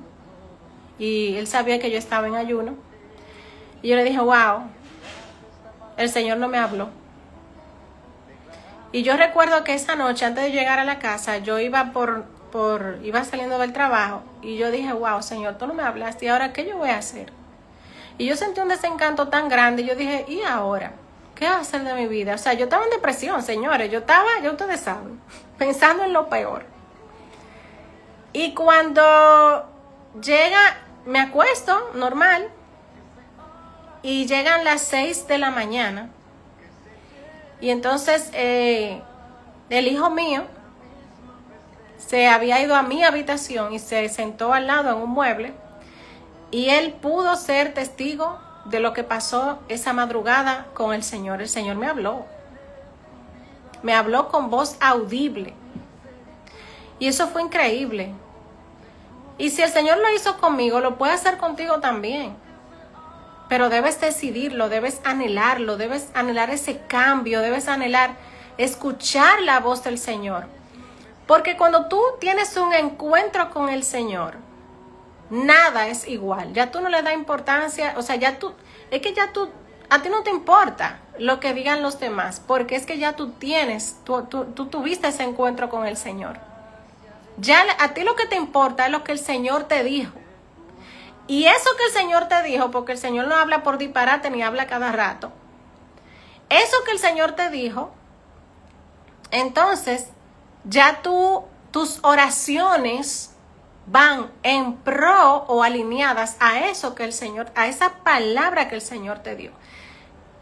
y él sabía que yo estaba en ayuno, y yo le dije, wow, el Señor no me habló. Y yo recuerdo que esa noche, antes de llegar a la casa, yo iba iba saliendo del trabajo, y yo dije, wow, Señor, tú no me hablaste, ¿y ahora qué yo voy a hacer? Y yo sentí un desencanto tan grande, y yo dije, ¿y ahora? ¿Qué va a hacer de mi vida? O sea, yo estaba en depresión, señores. Ya ustedes saben, pensando en lo peor. Y cuando me acuesto, normal, y llegan las 6 de la mañana. Y entonces, el hijo mío se había ido a mi habitación y se sentó al lado en un mueble. Y él pudo ser testigo de lo que pasó esa madrugada con el Señor. El Señor me habló. Me habló con voz audible. Y eso fue increíble. Y si el Señor lo hizo conmigo, lo puede hacer contigo también. Pero debes decidirlo, debes anhelar ese cambio, debes anhelar escuchar la voz del Señor. Porque cuando tú tienes un encuentro con el Señor, nada es igual. Ya tú no le das importancia, o sea, a ti no te importa lo que digan los demás, porque es que ya tú tuviste ese encuentro con el Señor. Ya a ti lo que te importa es lo que el Señor te dijo. Y eso que el Señor te dijo, porque el Señor no habla por disparate ni habla cada rato. Eso que el Señor te dijo, entonces ya tus oraciones van en pro o alineadas a eso que el Señor, a esa palabra que el Señor te dio.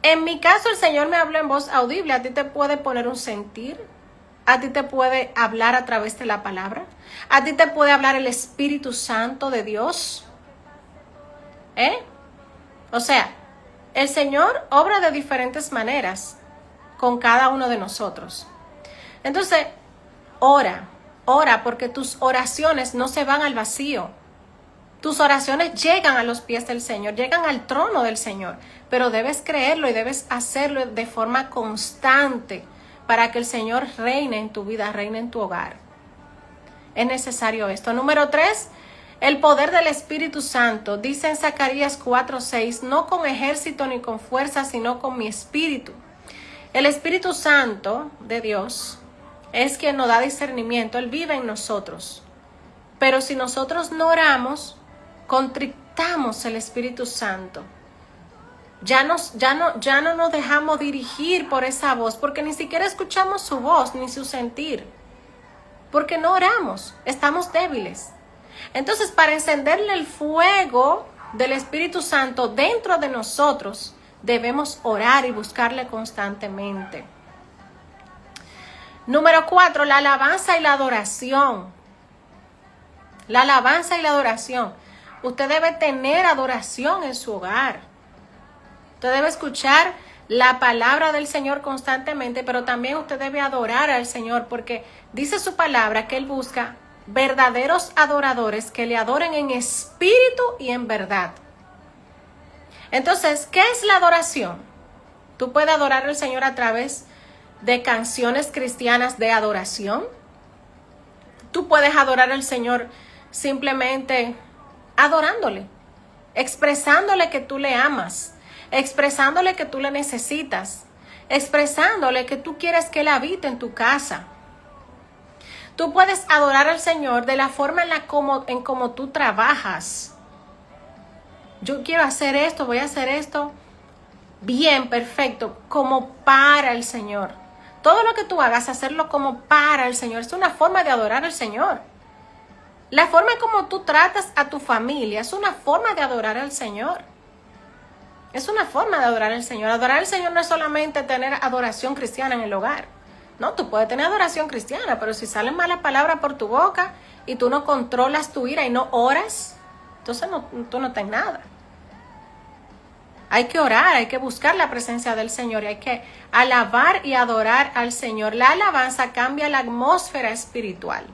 En mi caso, el Señor me habló en voz audible. A ti te puede poner un sentir. A ti te puede hablar a través de la palabra. A ti te puede hablar el Espíritu Santo de Dios. O sea, el Señor obra de diferentes maneras con cada uno de nosotros. Entonces, ora porque tus oraciones no se van al vacío. Tus oraciones llegan a los pies del Señor, llegan al trono del Señor, pero debes creerlo y debes hacerlo de forma constante para que el Señor reine en tu vida, reine en tu hogar. Es necesario esto. Número 3, el poder del Espíritu Santo. Dice en Zacarías 4:6, no con ejército ni con fuerza, sino con mi espíritu. El Espíritu Santo de Dios es quien nos da discernimiento. Él vive en nosotros. Pero si nosotros no oramos, contrictamos el Espíritu Santo. Ya no nos dejamos dirigir por esa voz, porque ni siquiera escuchamos su voz ni su sentir. Porque no oramos, estamos débiles. Entonces, para encenderle el fuego del Espíritu Santo dentro de nosotros, debemos orar y buscarle constantemente. Número 4, la alabanza y la adoración. La alabanza y la adoración. Usted debe tener adoración en su hogar. Usted debe escuchar la palabra del Señor constantemente, pero también usted debe adorar al Señor, porque dice su palabra que Él busca verdaderos adoradores que le adoren en espíritu y en verdad. Entonces, ¿qué es la adoración? Tú puedes adorar al Señor a través de canciones cristianas de adoración. Tú puedes adorar al Señor simplemente adorándole, expresándole que tú le amas, expresándole que tú le necesitas, expresándole que tú quieres que Él habite en tu casa. Tú puedes adorar al Señor de la forma en cómo tú trabajas. Yo quiero hacer esto, voy a hacer esto bien, perfecto, como para el Señor. Todo lo que tú hagas, hacerlo como para el Señor. Es una forma de adorar al Señor. La forma en cómo tú tratas a tu familia es una forma de adorar al Señor. Es una forma de adorar al Señor. Adorar al Señor no es solamente tener adoración cristiana en el hogar. No, tú puedes tener adoración cristiana, pero si salen malas palabras por tu boca y tú no controlas tu ira y no oras, entonces tú no tienes nada. Hay que orar, hay que buscar la presencia del Señor y hay que alabar y adorar al Señor. La alabanza cambia la atmósfera espiritual.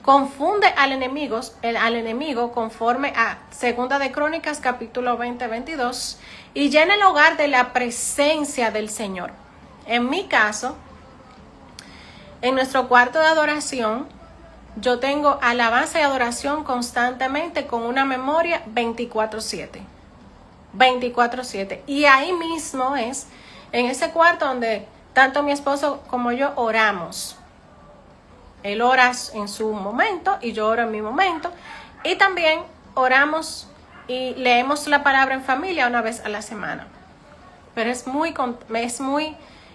Confunde al enemigo conforme a 2 de Crónicas capítulo 20-22 y llena el hogar de la presencia del Señor. En mi caso, en nuestro cuarto de adoración, yo tengo alabanza y adoración constantemente con una memoria 24/7. 24/7. Y ahí mismo es, en ese cuarto donde tanto mi esposo como yo oramos. Él ora en su momento y yo oro en mi momento. Y también oramos y leemos la palabra en familia una vez a la semana. Pero es muy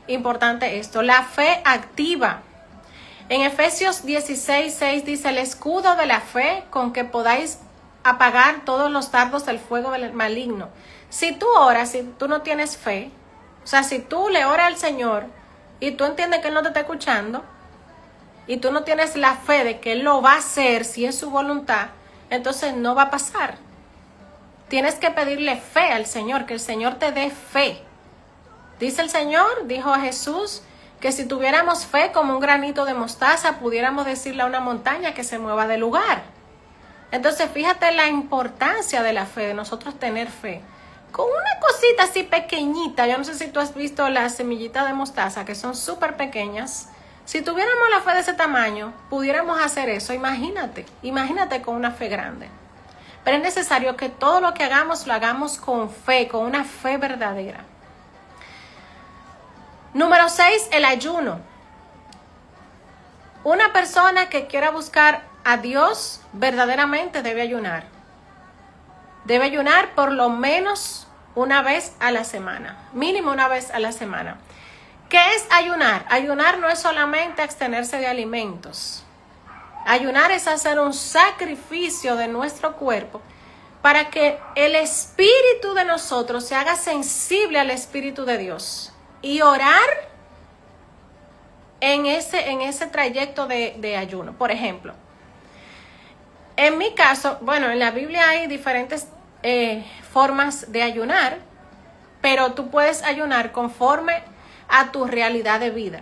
importante esto. La fe activa. En Efesios 16:6 dice, el escudo de la fe con que podáis apagar todos los dardos del fuego del maligno. Si tú oras, si tú no tienes fe, o sea, si tú le oras al Señor y tú entiendes que Él no te está escuchando y tú no tienes la fe de que Él lo va a hacer si es su voluntad, entonces no va a pasar. Tienes que pedirle fe al Señor, que el Señor te dé fe. Dice el Señor, dijo a Jesús, que si tuviéramos fe como un granito de mostaza, pudiéramos decirle a una montaña que se mueva de lugar. Entonces, fíjate la importancia de la fe, de nosotros tener fe. Con una cosita así pequeñita, yo no sé si tú has visto las semillitas de mostaza, que son súper pequeñas. Si tuviéramos la fe de ese tamaño, pudiéramos hacer eso. Imagínate con una fe grande. Pero es necesario que todo lo que hagamos, lo hagamos con fe, con una fe verdadera. Número 6, el ayuno. Una persona que quiera buscar a Dios verdaderamente debe ayunar. Debe ayunar por lo menos una vez a la semana, mínimo una vez a la semana. ¿Qué es ayunar? Ayunar no es solamente abstenerse de alimentos. Ayunar es hacer un sacrificio de nuestro cuerpo para que el espíritu de nosotros se haga sensible al Espíritu de Dios y orar en ese trayecto de ayuno. Por ejemplo, en mi caso, bueno, en la Biblia hay diferentes formas de ayunar, pero tú puedes ayunar conforme a tu realidad de vida.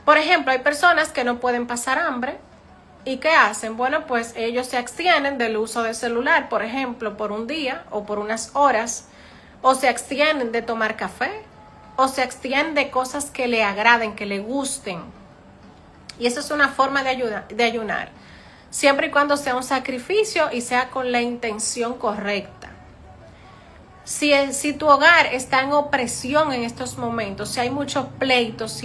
Por ejemplo, hay personas que no pueden pasar hambre. ¿Y qué hacen? Bueno, pues ellos se abstienen del uso del celular, por ejemplo, por un día o por unas horas, o se abstienen de tomar café, o se abstienen de cosas que le agraden, que le gusten. Y eso es una forma de ayunar, siempre y cuando sea un sacrificio y sea con la intención correcta. Si tu hogar está en opresión en estos momentos, si hay muchos pleitos,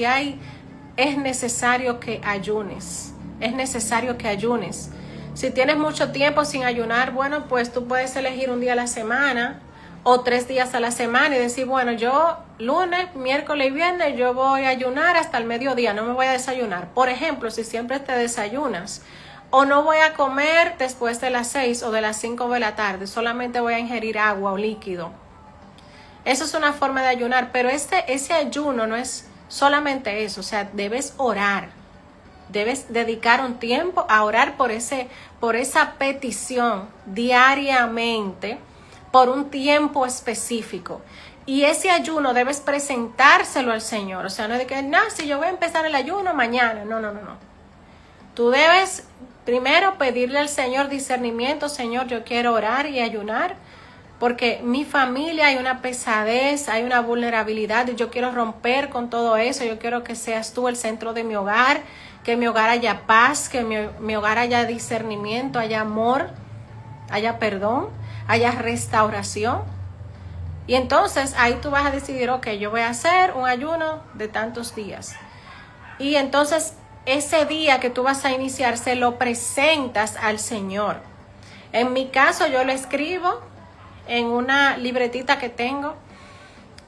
es necesario que ayunes. Es necesario que ayunes. Si tienes mucho tiempo sin ayunar, bueno, pues tú puedes elegir un día a la semana o 3 días a la semana y decir, bueno, yo lunes, miércoles y viernes yo voy a ayunar hasta el mediodía, no me voy a desayunar. Por ejemplo, si siempre te desayunas, o no voy a comer después de las 6 o de las 5 de la tarde, solamente voy a ingerir agua o líquido. Eso es una forma de ayunar, pero ese ayuno no es solamente eso, o sea, debes orar. Debes dedicar un tiempo a orar por esa petición diariamente, por un tiempo específico. Y ese ayuno debes presentárselo al Señor. O sea, no es de que, no, si yo voy a empezar el ayuno mañana. No. Tú debes primero pedirle al Señor discernimiento. Señor, yo quiero orar y ayunar, porque mi familia hay una pesadez, hay una vulnerabilidad y yo quiero romper con todo eso. Yo quiero que seas tú el centro de mi hogar, que en mi hogar haya paz, que en mi hogar haya discernimiento, haya amor, haya perdón, haya restauración. Y entonces ahí tú vas a decidir, ok, yo voy a hacer un ayuno de tantos días. Y entonces ese día que tú vas a iniciar se lo presentas al Señor. En mi caso yo lo escribo en una libretita que tengo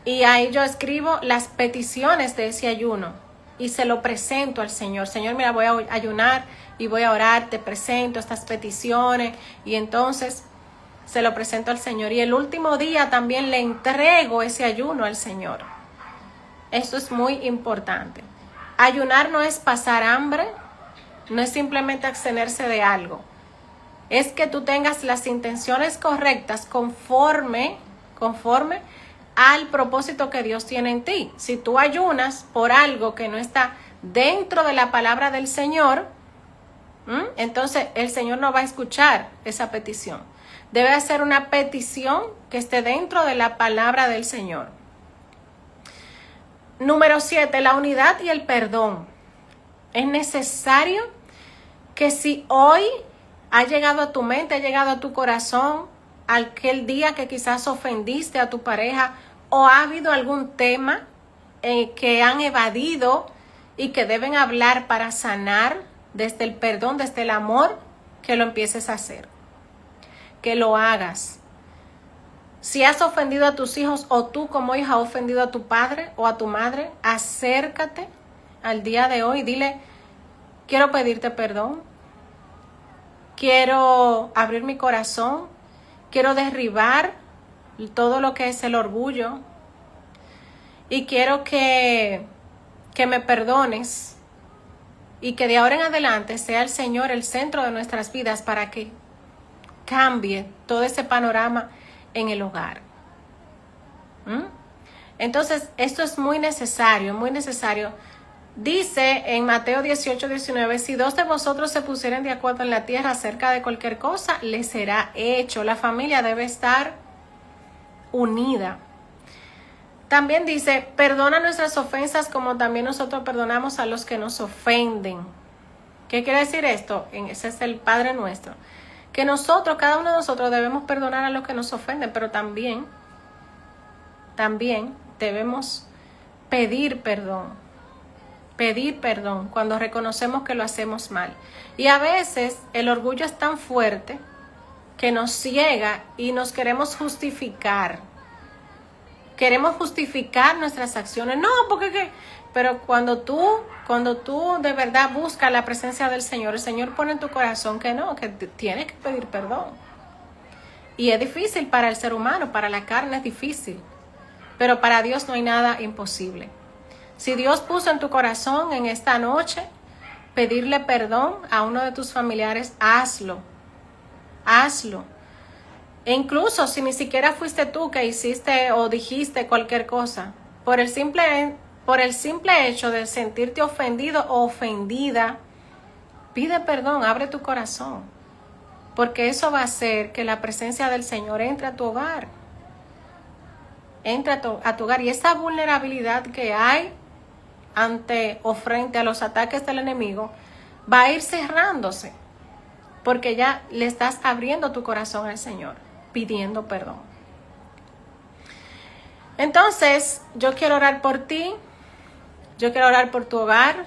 y ahí yo escribo las peticiones de ese ayuno y se lo presento al Señor. Señor, mira, voy a ayunar y voy a orar, te presento estas peticiones y entonces se lo presento al Señor. Y el último día también le entrego ese ayuno al Señor. Esto es muy importante. Ayunar no es pasar hambre, no es simplemente abstenerse de algo. Es que tú tengas las intenciones correctas conforme al propósito que Dios tiene en ti. Si tú ayunas por algo que no está dentro de la palabra del Señor, entonces el Señor no va a escuchar esa petición. Debe ser una petición que esté dentro de la palabra del Señor. Número 7, la unidad y el perdón. Es necesario que si hoy ha llegado a tu mente, ha llegado a tu corazón, aquel día que quizás ofendiste a tu pareja o ha habido algún tema que han evadido y que deben hablar para sanar desde el perdón, desde el amor, que lo empieces a hacer, que lo hagas. Si has ofendido a tus hijos o tú como hija has ofendido a tu padre o a tu madre, acércate al día de hoy y dile, quiero pedirte perdón, quiero abrir mi corazón, quiero derribar todo lo que es el orgullo y quiero que me perdones y que de ahora en adelante sea el Señor el centro de nuestras vidas para que cambie todo ese panorama en el hogar. Entonces, esto es muy necesario, muy necesario. Dice en Mateo 18:19, si dos de vosotros se pusieren de acuerdo en la tierra acerca de cualquier cosa, les será hecho. La familia debe estar unida. También dice, perdona nuestras ofensas como también nosotros perdonamos a los que nos ofenden. ¿Qué quiere decir esto? Ese es el Padre Nuestro. Que nosotros, cada uno de nosotros debemos perdonar a los que nos ofenden, pero también debemos pedir perdón cuando reconocemos que lo hacemos mal. Y a veces el orgullo es tan fuerte que nos ciega y nos queremos justificar. Queremos justificar nuestras acciones. No, porque ¿qué? Pero cuando tú de verdad buscas la presencia del Señor, el Señor pone en tu corazón que no, que tienes que pedir perdón. Y es difícil para el ser humano, para la carne es difícil. Pero para Dios no hay nada imposible. Si Dios puso en tu corazón en esta noche pedirle perdón a uno de tus familiares, hazlo. Hazlo. E incluso si ni siquiera fuiste tú que hiciste o dijiste cualquier cosa, por el simple hecho de sentirte ofendido o ofendida, pide perdón, abre tu corazón. Porque eso va a hacer que la presencia del Señor entre a tu hogar. Entra a tu hogar. Y esa vulnerabilidad que hay ante o frente a los ataques del enemigo va a ir cerrándose. Porque ya le estás abriendo tu corazón al Señor, pidiendo perdón. Entonces, yo quiero orar por ti. Yo quiero orar por tu hogar.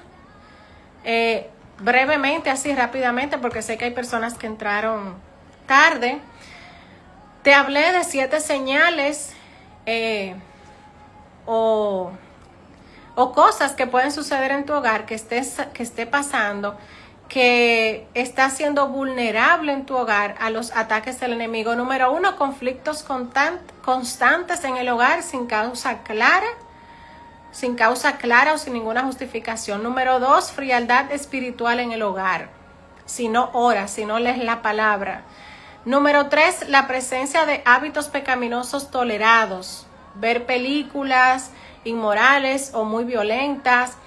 Brevemente, así rápidamente, porque sé que hay personas que entraron tarde. Te hablé de 7 señales o cosas que pueden suceder en tu hogar, que esté pasando, que está siendo vulnerable en tu hogar a los ataques del enemigo. Número 1, conflictos constantes en el hogar sin causa clara o sin ninguna justificación. Número 2, frialdad espiritual en el hogar. Si no oras, si no lees la palabra. Número 3, la presencia de hábitos pecaminosos tolerados. Ver películas inmorales o muy violentas,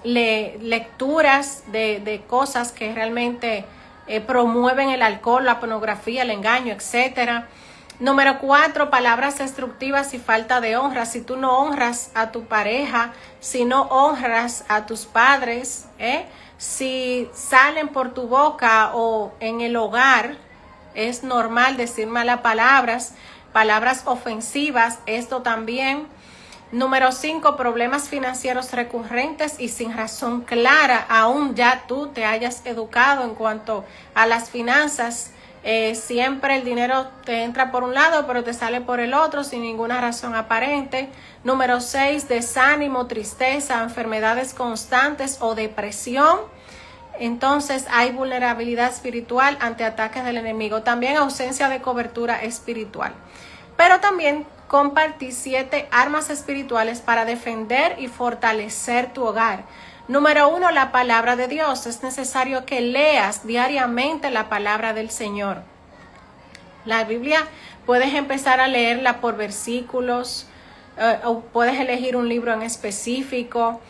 lecturas de cosas que realmente promueven el alcohol, la pornografía, el engaño, etc. Número 4, palabras destructivas y falta de honra. Si tú no honras a tu pareja, si no honras a tus padres, si salen por tu boca o en el hogar, es normal decir malas palabras ofensivas, esto también. Número 5, problemas financieros recurrentes y sin razón clara, aún ya tú te hayas educado en cuanto a las finanzas. Siempre el dinero te entra por un lado, pero te sale por el otro sin ninguna razón aparente. Número 6, desánimo, tristeza, enfermedades constantes o depresión. Entonces hay vulnerabilidad espiritual ante ataques del enemigo. También ausencia de cobertura espiritual. Pero también compartí 7 armas espirituales para defender y fortalecer tu hogar. Número 1, la palabra de Dios. Es necesario que leas diariamente la palabra del Señor. La Biblia puedes empezar a leerla por versículos, o puedes elegir un libro en específico.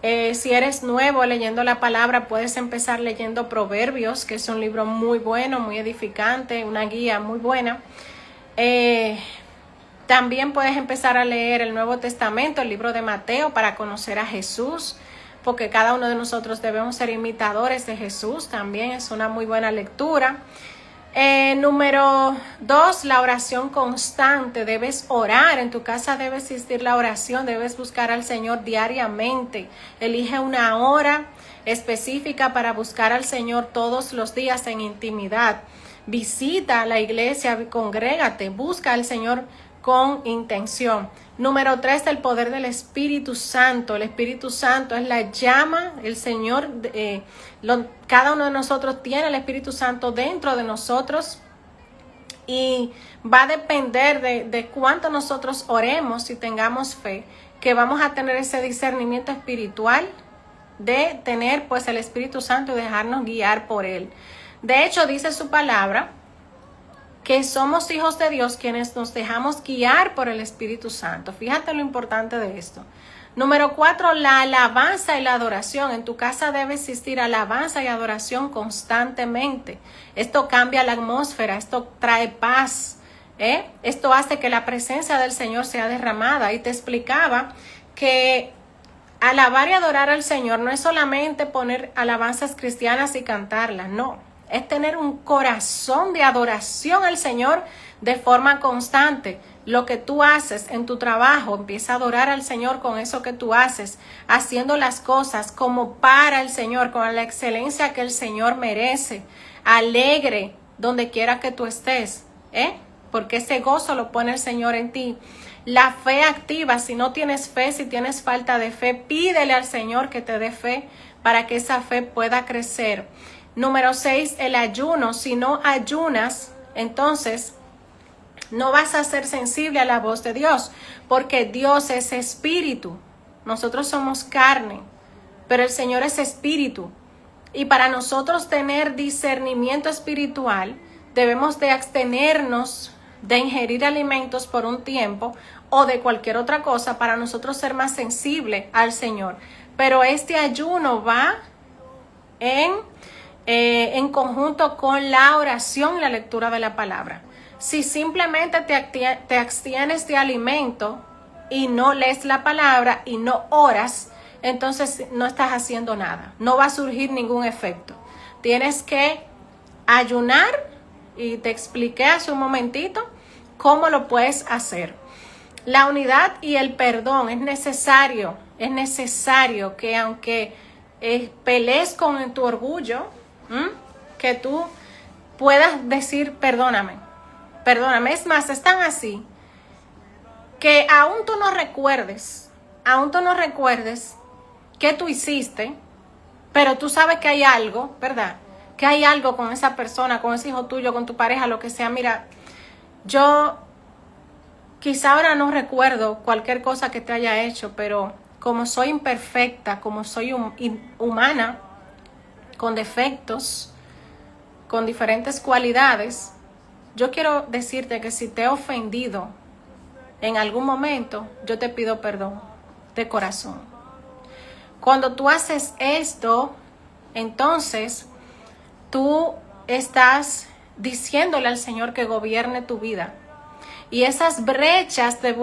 Si eres nuevo leyendo la palabra, puedes empezar leyendo Proverbios, que es un libro muy bueno, muy edificante, una guía muy buena. También puedes empezar a leer el Nuevo Testamento, el libro de Mateo, para conocer a Jesús, porque cada uno de nosotros debemos ser imitadores de Jesús. También es una muy buena lectura. Número 2, la oración constante. Debes orar, en tu casa debe existir la oración, debes buscar al Señor diariamente. Elige una hora específica para buscar al Señor todos los días en intimidad. Visita la iglesia, congrégate, busca al Señor con intención. Número 3, el poder del Espíritu Santo. El Espíritu Santo es la llama, el Señor, cada uno de nosotros tiene el Espíritu Santo dentro de nosotros y va a depender de cuánto nosotros oremos y tengamos fe, que vamos a tener ese discernimiento espiritual de tener pues el Espíritu Santo y dejarnos guiar por Él. De hecho, dice su palabra que somos hijos de Dios quienes nos dejamos guiar por el Espíritu Santo. Fíjate lo importante de esto. Número 4, la alabanza y la adoración. En tu casa debe existir alabanza y adoración constantemente. Esto cambia la atmósfera, esto trae paz, Esto hace que la presencia del Señor sea derramada. Y te explicaba que alabar y adorar al Señor no es solamente poner alabanzas cristianas y cantarlas, no. Es tener un corazón de adoración al Señor de forma constante. Lo que tú haces en tu trabajo, empieza a adorar al Señor con eso que tú haces, haciendo las cosas como para el Señor, con la excelencia que el Señor merece. Alegre donde quiera que tú estés, porque ese gozo lo pone el Señor en ti. La fe activa. Si no tienes fe, si tienes falta de fe, pídele al Señor que te dé fe para que esa fe pueda crecer. Número 6, el ayuno. Si no ayunas, entonces no vas a ser sensible a la voz de Dios, porque Dios es espíritu. Nosotros somos carne, pero el Señor es espíritu. Y para nosotros tener discernimiento espiritual, debemos de abstenernos de ingerir alimentos por un tiempo o de cualquier otra cosa para nosotros ser más sensibles al Señor. Pero este ayuno va en conjunto con la oración y la lectura de la palabra. Si simplemente te abstienes de alimento y no lees la palabra y no oras, entonces no estás haciendo nada. No va a surgir ningún efecto. Tienes que ayunar, y te expliqué hace un momentito cómo lo puedes hacer. La unidad y el perdón es necesario que aunque pelees con tu orgullo, que tú puedas decir perdóname. Es más, es tan así que aún tú no recuerdes qué tú hiciste, pero tú sabes que hay algo, ¿verdad? Que hay algo con esa persona, con ese hijo tuyo, con tu pareja, lo que sea. Mira, yo quizá ahora no recuerdo cualquier cosa que te haya hecho, pero como soy imperfecta, como soy humana, con defectos, con diferentes cualidades, yo quiero decirte que si te he ofendido en algún momento, yo te pido perdón de corazón. Cuando tú haces esto, entonces tú estás diciéndole al Señor que gobierne tu vida. Y esas brechas de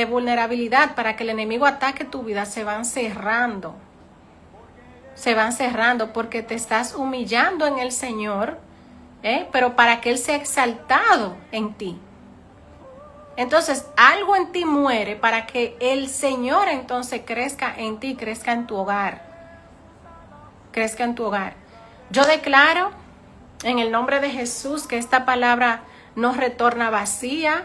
vulnerabilidad para que el enemigo ataque tu vida se van cerrando. Se van cerrando porque te estás humillando en el Señor, pero para que Él sea exaltado en ti. Entonces, algo en ti muere para que el Señor entonces crezca en ti, crezca en tu hogar. Crezca en tu hogar. Yo declaro en el nombre de Jesús que esta palabra no retorna vacía,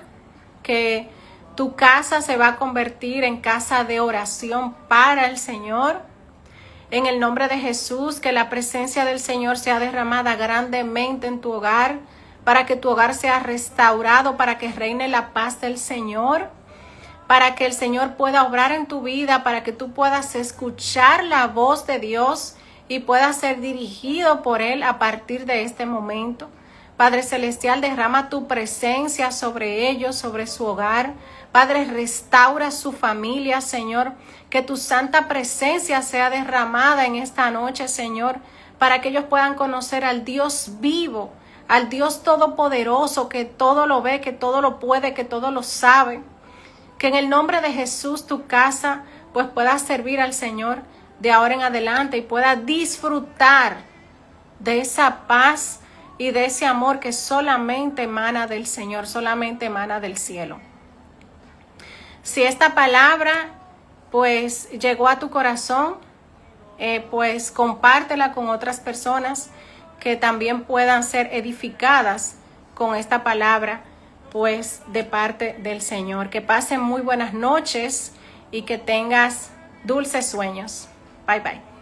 que tu casa se va a convertir en casa de oración para el Señor. En el nombre de Jesús, que la presencia del Señor sea derramada grandemente en tu hogar, para que tu hogar sea restaurado, para que reine la paz del Señor, para que el Señor pueda obrar en tu vida, para que tú puedas escuchar la voz de Dios y puedas ser dirigido por Él a partir de este momento. Padre Celestial, derrama tu presencia sobre ellos, sobre su hogar. Padre, restaura su familia, Señor. Que tu santa presencia sea derramada en esta noche, Señor, para que ellos puedan conocer al Dios vivo, al Dios todopoderoso, que todo lo ve, que todo lo puede, que todo lo sabe. Que en el nombre de Jesús tu casa pues pueda servir al Señor de ahora en adelante y pueda disfrutar de esa paz y de ese amor que solamente emana del Señor, solamente emana del cielo. Si esta palabra pues llegó a tu corazón, pues compártela con otras personas que también puedan ser edificadas con esta palabra pues de parte del Señor. Que pasen muy buenas noches y que tengas dulces sueños. Bye bye.